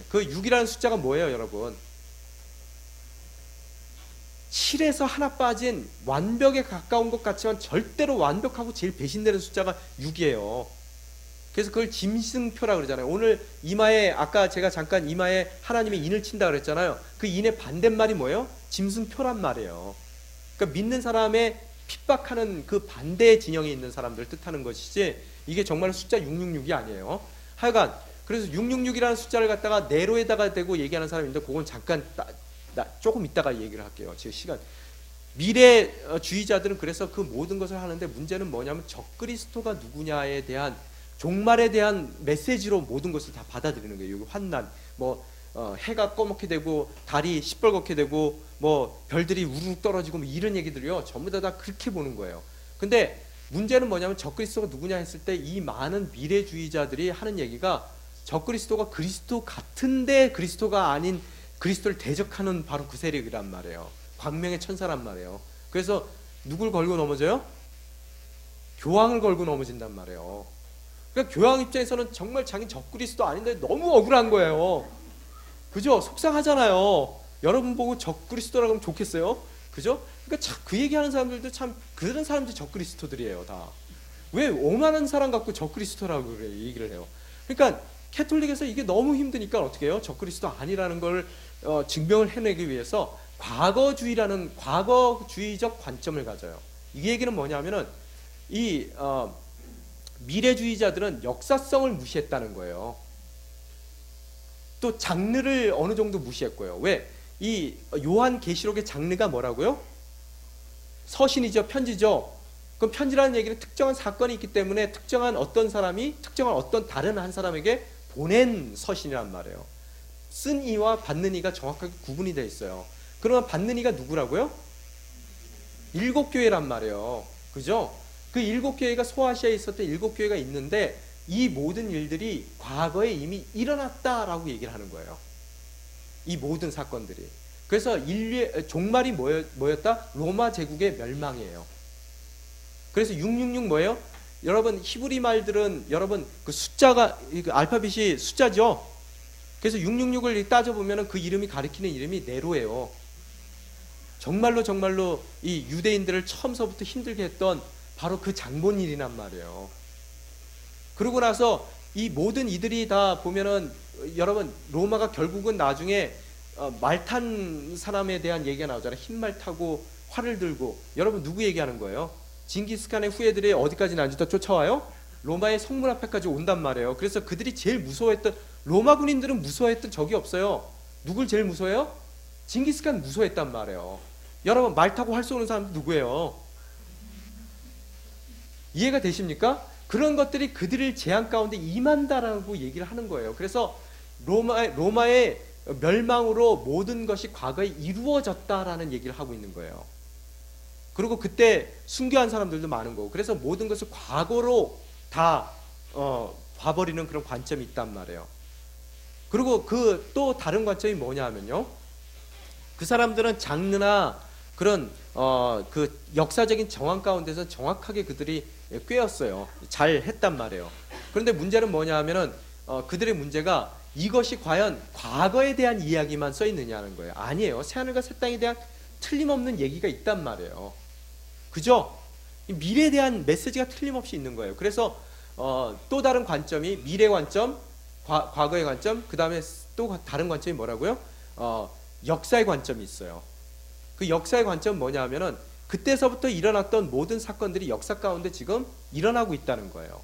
그 6이라는 숫자가 뭐예요, 여러분? 7에서 하나 빠진 완벽에 가까운 것 같지만 절대로 완벽하고 제일 배신되는 숫자가 6이에요. 그래서 그걸 짐승표라 그러잖아요. 오늘 이마에, 아까 제가 잠깐 이마에 하나님의 인을 친다 그랬잖아요. 그 인의 반대말이 뭐예요? 짐승표란 말이에요. 그러니까 믿는 사람의 핍박하는 그 반대 진영에 있는 사람들을 뜻하는 것이지, 이게 정말 숫자 666이 아니에요. 하여간 그래서 666이라는 숫자를 갖다가 네로에다가 대고 얘기하는 사람인데, 그건 잠깐 조금 이따가 얘기를 할게요. 제 시간. 미래주의자들은 그래서 그 모든 것을 하는데, 문제는 뭐냐면 적그리스도가 누구냐에 대한, 종말에 대한 메시지로 모든 것을 다 받아들이는 거예요. 여기 환난, 해가 꺼멓게 되고 달이 시뻘겋게 되고 뭐 별들이 우르르 떨어지고 뭐 이런 얘기들이요, 전부 다 그렇게 보는 거예요. 근데 문제는 뭐냐면 적그리스도가 누구냐 했을 때, 이 많은 미래주의자들이 하는 얘기가 적그리스도가 그리스도 같은데 그리스도가 아닌 그리스도를 대적하는 바로 그 세력이란 말이에요. 광명의 천사란 말이에요. 그래서 누굴 걸고 넘어져요? 교황을 걸고 넘어진단 말이에요. 그러니까 교황 입장에서는 정말 자기 적그리스도 아닌데 너무 억울한 거예요. 그죠? 속상하잖아요. 여러분 보고 적그리스도라고 하면 좋겠어요? 그죠? 그러니까 참 그 얘기하는 사람들도 참 그런 사람들이 적그리스도들이에요, 다. 왜 오만한 사람 갖고 적그리스도라고 그래 얘기를 해요? 그러니까 캐톨릭에서 이게 너무 힘드니까 어떻게 해요? 적그리스도 아니라는 걸 증명을 해내기 위해서 과거주의라는 과거주의적 관점을 가져요. 이 얘기는 뭐냐면은 이 미래주의자들은 역사성을 무시했다는 거예요. 또 장르를 어느 정도 무시했고요. 왜? 이 요한계시록의 장르가 뭐라고요? 서신이죠, 편지죠. 그럼 편지라는 얘기는 특정한 사건이 있기 때문에 특정한 어떤 사람이 특정한 어떤 다른 한 사람에게 보낸 서신이란 말이에요. 쓴 이와 받는 이가 정확하게 구분이 되어 있어요. 그러면 받는 이가 누구라고요? 7교회란 말이에요. 그죠? 그 7교회가 소아시아에 있었던 7교회가 있는데 이 모든 일들이 과거에 이미 일어났다라고 얘기를 하는 거예요. 이 모든 사건들이. 그래서 인류의 종말이 뭐였다? 로마 제국의 멸망이에요. 그래서 666 뭐예요? 여러분 히브리 말들은 여러분 그 숫자가 그 알파벳이 숫자죠. 그래서 666을 따져보면 그 이름이 가리키는 이름이 네로예요. 정말로 이 유대인들을 처음서부터 힘들게 했던 바로 그 장본일이란 말이에요. 그러고 나서 이 모든 이들이 다 보면은 여러분 로마가 결국은 나중에 말 탄 사람에 대한 얘기가 나오잖아요. 흰 말 타고 활을 들고. 여러분 누구 얘기하는 거예요? 징기스칸의 후예들이 어디까지 난지도 쫓아와요? 로마의 성문 앞에까지 온단 말이에요. 그래서 그들이 제일 무서워했던 로마 군인들은 무서워했던 적이 없어요. 누굴 제일 무서워해요? 징기스칸 무서워했단 말이에요. 여러분 말 타고 활 쏘는 사람 누구예요? 이해가 되십니까? 그런 것들이 그들의 재앙 가운데 임한다라고 얘기를 하는 거예요. 그래서 로마의 멸망으로 모든 것이 과거에 이루어졌다라는 얘기를 하고 있는 거예요. 그리고 그때 순교한 사람들도 많은 거고, 그래서 모든 것을 과거로 다 봐버리는 그런 관점이 있단 말이에요. 그리고 그 또 다른 관점이 뭐냐 하면요, 그 사람들은 장르나 그런 그 역사적인 정황 가운데서 정확하게 그들이 꿰었어요. 잘 했단 말이에요. 그런데 문제는 뭐냐 하면은 그들의 문제가 이것이 과연 과거에 대한 이야기만 써 있느냐는 거예요. 아니에요. 새하늘과 새 땅에 대한 틀림없는 얘기가 있단 말이에요. 그죠? 미래에 대한 메시지가 틀림없이 있는 거예요. 그래서 또 다른 관점이 미래 관점, 과거의 관점, 그 다음에 또 다른 관점이 뭐라고요? 역사의 관점이 있어요. 그 역사의 관점은 뭐냐 하면은 그때서부터 일어났던 모든 사건들이 역사 가운데 지금 일어나고 있다는 거예요.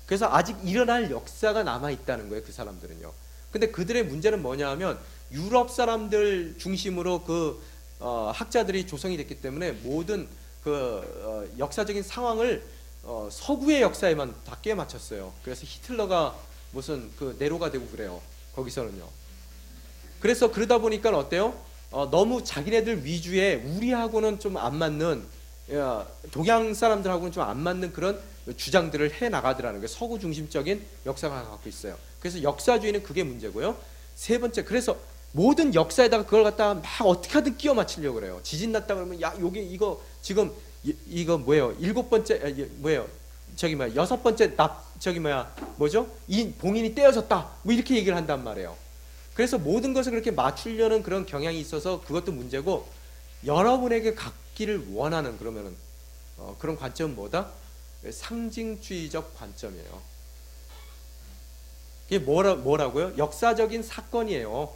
그래서 아직 일어날 역사가 남아 있다는 거예요. 그 사람들은요. 근데 그들의 문제는 뭐냐 하면 유럽 사람들 중심으로 그 학자들이 조성이 됐기 때문에 모든 그 역사적인 상황을 서구의 역사에만 다 끼워 맞췄어요. 그래서 히틀러가 무슨 그 네로가 되고 그래요. 거기서는요. 그래서 그러다 보니까 어때요? 너무 자기네들 위주의 우리하고는 좀 안 맞는, 동양 사람들하고는 좀 안 맞는 그런 주장들을 해 나가더라는 거예요. 서구 중심적인 역사가 갖고 있어요. 그래서 역사주의는 그게 문제고요. 세 번째, 그래서 모든 역사에다가 그걸 갖다가 막 어떻게 하든 끼워 맞추려고 그래요. 지진 났다 그러면 야 여기 이거 지금 이거 뭐예요? 7번째 뭐예요? 저기 뭐야 6번째 저기 뭐죠? 이 봉인이 떼어졌다. 뭐 이렇게 얘기를 한단 말이에요. 그래서 모든 것을 그렇게 맞추려는 그런 경향이 있어서 그것도 문제고, 여러분에게 갖기를 원하는 그러면은 그런 관점은 뭐다? 상징주의적 관점이에요. 이게 뭐라고요? 역사적인 사건이에요.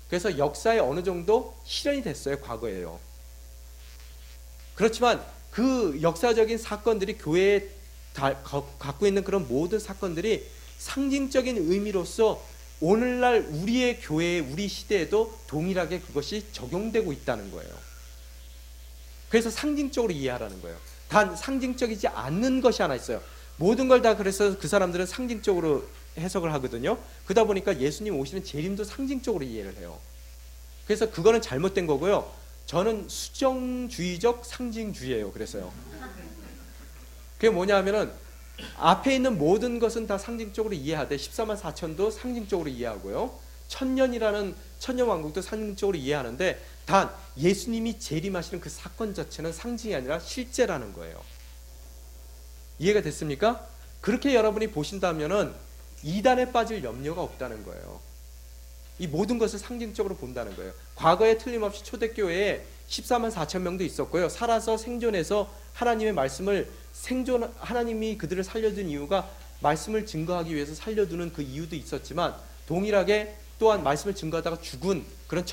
그래서 역사에 어느 정도 실현이 됐어요. 과거에요. 그렇지만 그 역사적인 사건들이 교회에 갖고 있는 그런 모든 사건들이 상징적인 의미로서 오늘날 우리의 교회에, 우리 시대에도 동일하게 그것이 적용되고 있다는 거예요. 그래서 상징적으로 이해하라는 거예요. 단 상징적이지 않는 것이 하나 있어요. 모든 걸 다 그래서 그 사람들은 상징적으로 해석을 하거든요. 그러다 보니까 예수님 오시는 재림도 상징적으로 이해를 해요. 그래서 그거는 잘못된 거고요. 저는 수정주의적 상징주의예요. 그래서요. 그게 뭐냐 하면은 앞에 있는 모든 것은 다 상징적으로 이해하되 14만 4천도 상징적으로 이해하고요. 천년이라는 천년왕국도 상징적으로 이해하는데 단 예수님이 재림하시는 그 사건 자체는 상징이 아니라 실제라는 거예요. 이해가 됐습니까? 그렇게 여러분이 보신다면은 이단에 빠질 염려가 없다는 거예요. 이 모든 것을 상징적으로 본다는 거예요. 과거에 틀림없이 초대교회에 14만 4천 명도 있었고요. 살아서 생존해서 하나님의 말씀을 하나님이 그들을 살려둔 이유가 말씀을 증거하기 위해서 살려두는 그 이유도 있었지만, 동일하게 또한 말씀을 증거하다가 죽은 그런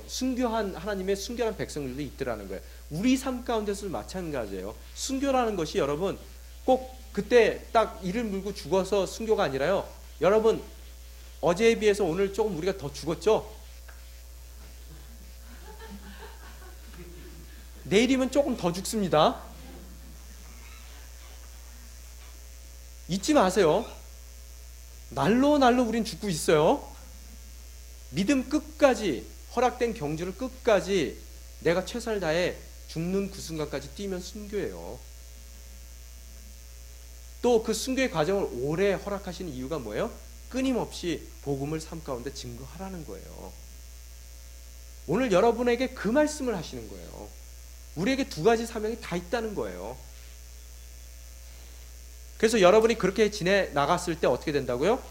순교한 하나님의 순교한 백성들도 있더라는 거예요. 우리 삶 가운데서도 마찬가지예요. 순교라는 것이 여러분 꼭 그때 딱 이를 물고 죽어서 순교가 아니라요. 여러분 어제에 비해서 오늘 조금 우리가 더 죽었죠? 내일이면 조금 더 죽습니다. 잊지 마세요. 날로 우린 죽고 있어요. 믿음 끝까지, 허락된 경주를 끝까지 내가 최선을 다해 죽는 그 순간까지 뛰면 순교예요. 또 그 순교의 과정을 오래 허락하시는 이유가 뭐예요? 끊임없이 복음을 삶 가운데 증거하라는 거예요. 오늘 여러분에게 그 말씀을 하시는 거예요. 우리에게 두 가지 사명이 다 있다는 거예요. 그래서 여러분이 그렇게 지내 나갔을 때 어떻게 된다고요?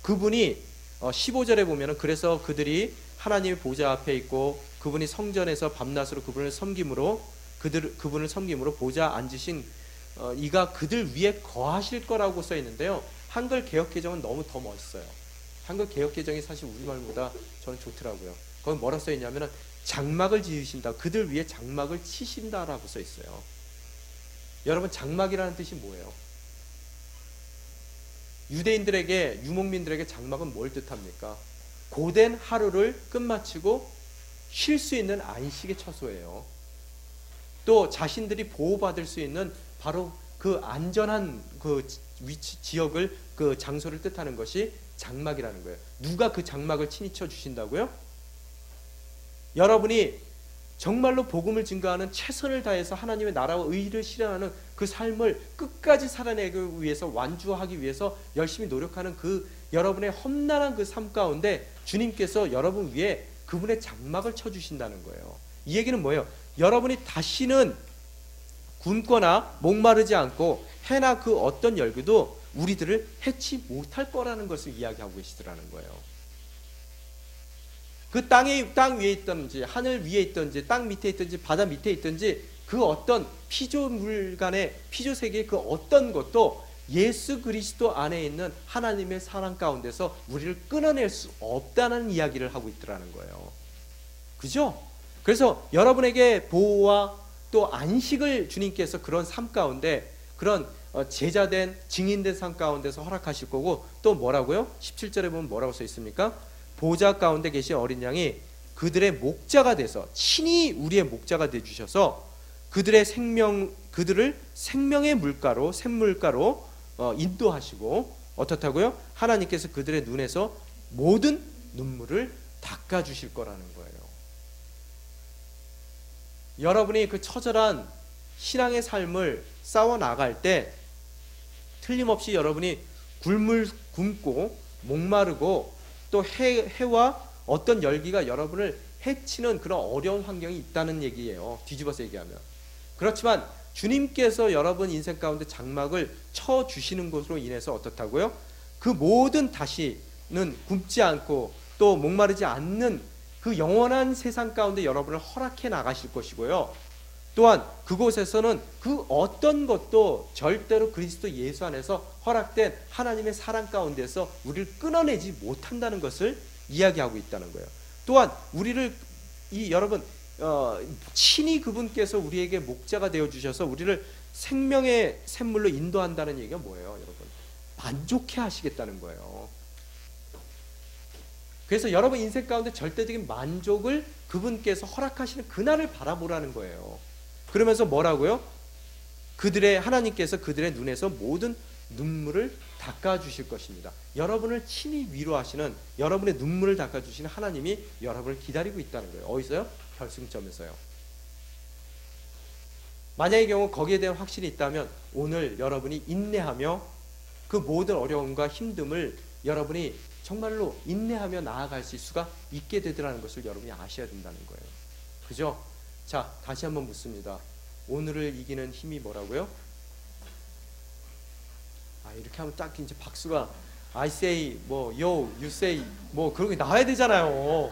그분이 15절에 보면은, 그래서 그들이 하나님의 보좌 앞에 있고 그분이 성전에서 밤낮으로 그분을 섬김으로 보좌 앉으신 이가 그들 위에 거하실 거라고 써 있는데요. 한글 개역개정은 너무 더 멋있어요. 한글 개역개정이 사실 우리말보다 저는 좋더라고요. 거기 뭐라 써 있냐면은 장막을 지으신다, 그들 위에 장막을 치신다라고 써 있어요. 여러분, 장막이라는 뜻이 뭐예요? 유대인들에게, 유목민들에게 장막은 뭘 뜻합니까? 고된 하루를 끝마치고 쉴 수 있는 안식의 처소예요. 또 자신들이 보호받을 수 있는 바로 그 안전한 그 위치, 지역을, 그 장소를 뜻하는 것이 장막이라는 거예요. 누가 그 장막을 친히 쳐 주신다고요? 여러분이 정말로 복음을 증거하는, 최선을 다해서 하나님의 나라와 의를 실현하는 그 삶을 끝까지 살아내기 위해서, 완주하기 위해서 열심히 노력하는 그 여러분의 험난한 그 삶 가운데 주님께서 여러분 위에 그분의 장막을 쳐주신다는 거예요. 이 얘기는 뭐예요? 여러분이 다시는 굶거나 목마르지 않고 해나 그 어떤 열기도 우리들을 해치 못할 거라는 것을 이야기하고 계시더라는 거예요. 그 땅 위에 있든지 하늘 위에 있든지 땅 밑에 있든지 바다 밑에 있든지 그 어떤 피조물 간의 피조 세계의 그 어떤 것도 예수 그리스도 안에 있는 하나님의 사랑 가운데서 우리를 끊어낼 수 없다는 이야기를 하고 있더라는 거예요. 그죠? 그래서 여러분에게 보호와 또 안식을 주님께서 그런 삶 가운데, 그런 제자된 증인된 삶 가운데서 허락하실 거고, 또 뭐라고요? 17절에 보면 뭐라고 써 있습니까? 보좌 가운데 계신 어린 양이 그들의 목자가 돼서, 친히 우리의 목자가 돼 주셔서 그들을 생명의 물가로, 샘물가로 인도하시고, 어떻다고요? 하나님께서 그들의 눈에서 모든 눈물을 닦아 주실 거라는 거예요. 여러분이 그 처절한 신앙의 삶을 싸워 나갈 때 틀림없이 여러분이 굶고 목마르고 또 해와 어떤 열기가 여러분을 해치는 그런 어려운 환경이 있다는 얘기예요. 뒤집어서 얘기하면. 그렇지만 주님께서 여러분 인생 가운데 장막을 쳐주시는 것으로 인해서 어떻다고요? 그 모든 다시는 굶지 않고 또 목마르지 않는 그 영원한 세상 가운데 여러분을 허락해 나가실 것이고요. 또한 그곳에서는 그 어떤 것도 절대로 그리스도 예수 안에서 허락된 하나님의 사랑 가운데서 우리를 끊어내지 못한다는 것을 이야기하고 있다는 거예요. 또한 우리를 여러분 친히 그분께서 우리에게 목자가 되어 주셔서 우리를 생명의 샘물로 인도한다는 얘기가 뭐예요, 여러분? 만족해 하시겠다는 거예요. 그래서 여러분 인생 가운데 절대적인 만족을 그분께서 허락하시는 그날을 바라보라는 거예요. 그러면서 뭐라고요? 하나님께서 그들의 눈에서 모든 눈물을 닦아주실 것입니다. 여러분을 친히 위로하시는, 여러분의 눈물을 닦아주시는 하나님이 여러분을 기다리고 있다는 거예요. 어디서요? 결승점에서요. 만약의 경우 거기에 대한 확신이 있다면 오늘 여러분이 인내하며 그 모든 어려움과 힘듦을 여러분이 정말로 인내하며 나아갈 수가 있게 되더라는 것을 여러분이 아셔야 된다는 거예요. 그죠? 자, 다시 한번 묻습니다. 오늘을 이기는 힘이 뭐라고요? 이렇게 하면 딱 이제 박수가 I say 뭐 yo, you say 뭐 그런 게 나와야 되잖아요.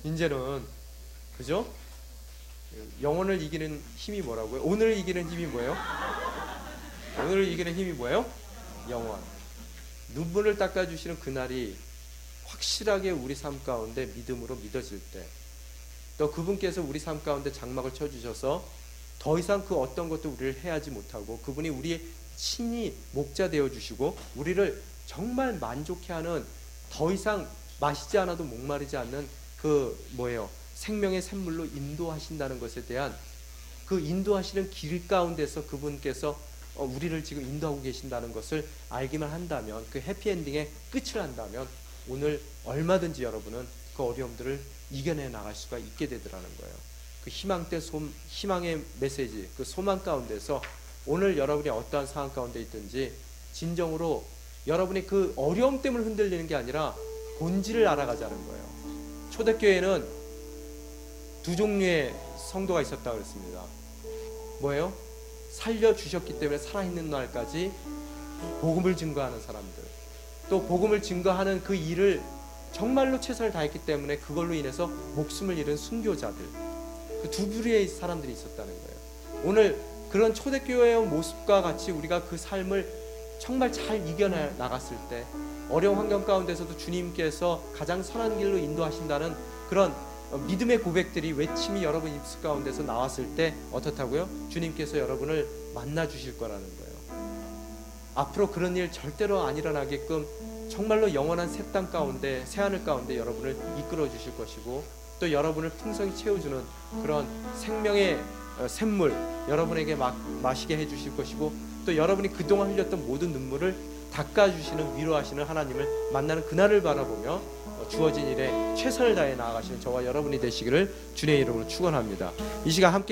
이제는. 그죠? 영혼을 이기는 힘이 뭐라고요? 오늘을 이기는 힘이 뭐예요? 오늘을 이기는 힘이 뭐예요? 영원. 눈물을 닦아주시는 그날이 확실하게 우리 삶 가운데 믿음으로 믿어질 때, 또 그분께서 우리 삶 가운데 장막을 쳐주셔서 더 이상 그 어떤 것도 우리를 해하지 못하고 그분이 우리의 친히 목자 되어주시고 우리를 정말 만족해 하는, 더 이상 마시지 않아도 목마르지 않는 그 뭐예요? 생명의 샘물로 인도하신다는 것에 대한 그 인도하시는 길 가운데서 그분께서 우리를 지금 인도하고 계신다는 것을 알기만 한다면, 그 해피엔딩의 끝을 한다면 오늘 얼마든지 여러분은 그 어려움들을 이겨내 나갈 수가 있게 되더라는 거예요. 그 희망의 메시지, 그 소망 가운데서 오늘 여러분이 어떠한 상황 가운데 있든지 진정으로 여러분이 그 어려움 때문에 흔들리는 게 아니라 본질을 알아가자는 거예요. 초대교회는 두 종류의 성도가 있었다 그랬습니다. 뭐예요? 살려주셨기 때문에 살아있는 날까지 복음을 증거하는 사람들, 또 복음을 증거하는 그 일을 정말로 최선을 다했기 때문에 그걸로 인해서 목숨을 잃은 순교자들, 그 두 부류의 사람들이 있었다는 거예요. 오늘 그런 초대교회의 모습과 같이 우리가 그 삶을 정말 잘 이겨내 나갔을 때, 어려운 환경 가운데서도 주님께서 가장 선한 길로 인도하신다는 그런 믿음의 고백들이, 외침이 여러분 입술 가운데서 나왔을 때 어떻다고요? 주님께서 여러분을 만나 주실 거라는 거예요. 앞으로 그런 일 절대로 안 일어나게끔 정말로 영원한 새 땅 가운데, 새 하늘 가운데 여러분을 이끌어 주실 것이고, 또 여러분을 풍성히 채워주는 그런 생명의 샘물 여러분에게 마시게 해주실 것이고, 또 여러분이 그동안 흘렸던 모든 눈물을 닦아주시는, 위로하시는 하나님을 만나는 그날을 바라보며 주어진 일에 최선을 다해 나아가시는 저와 여러분이 되시기를 주님의 이름으로 축원합니다. 이 시간 함께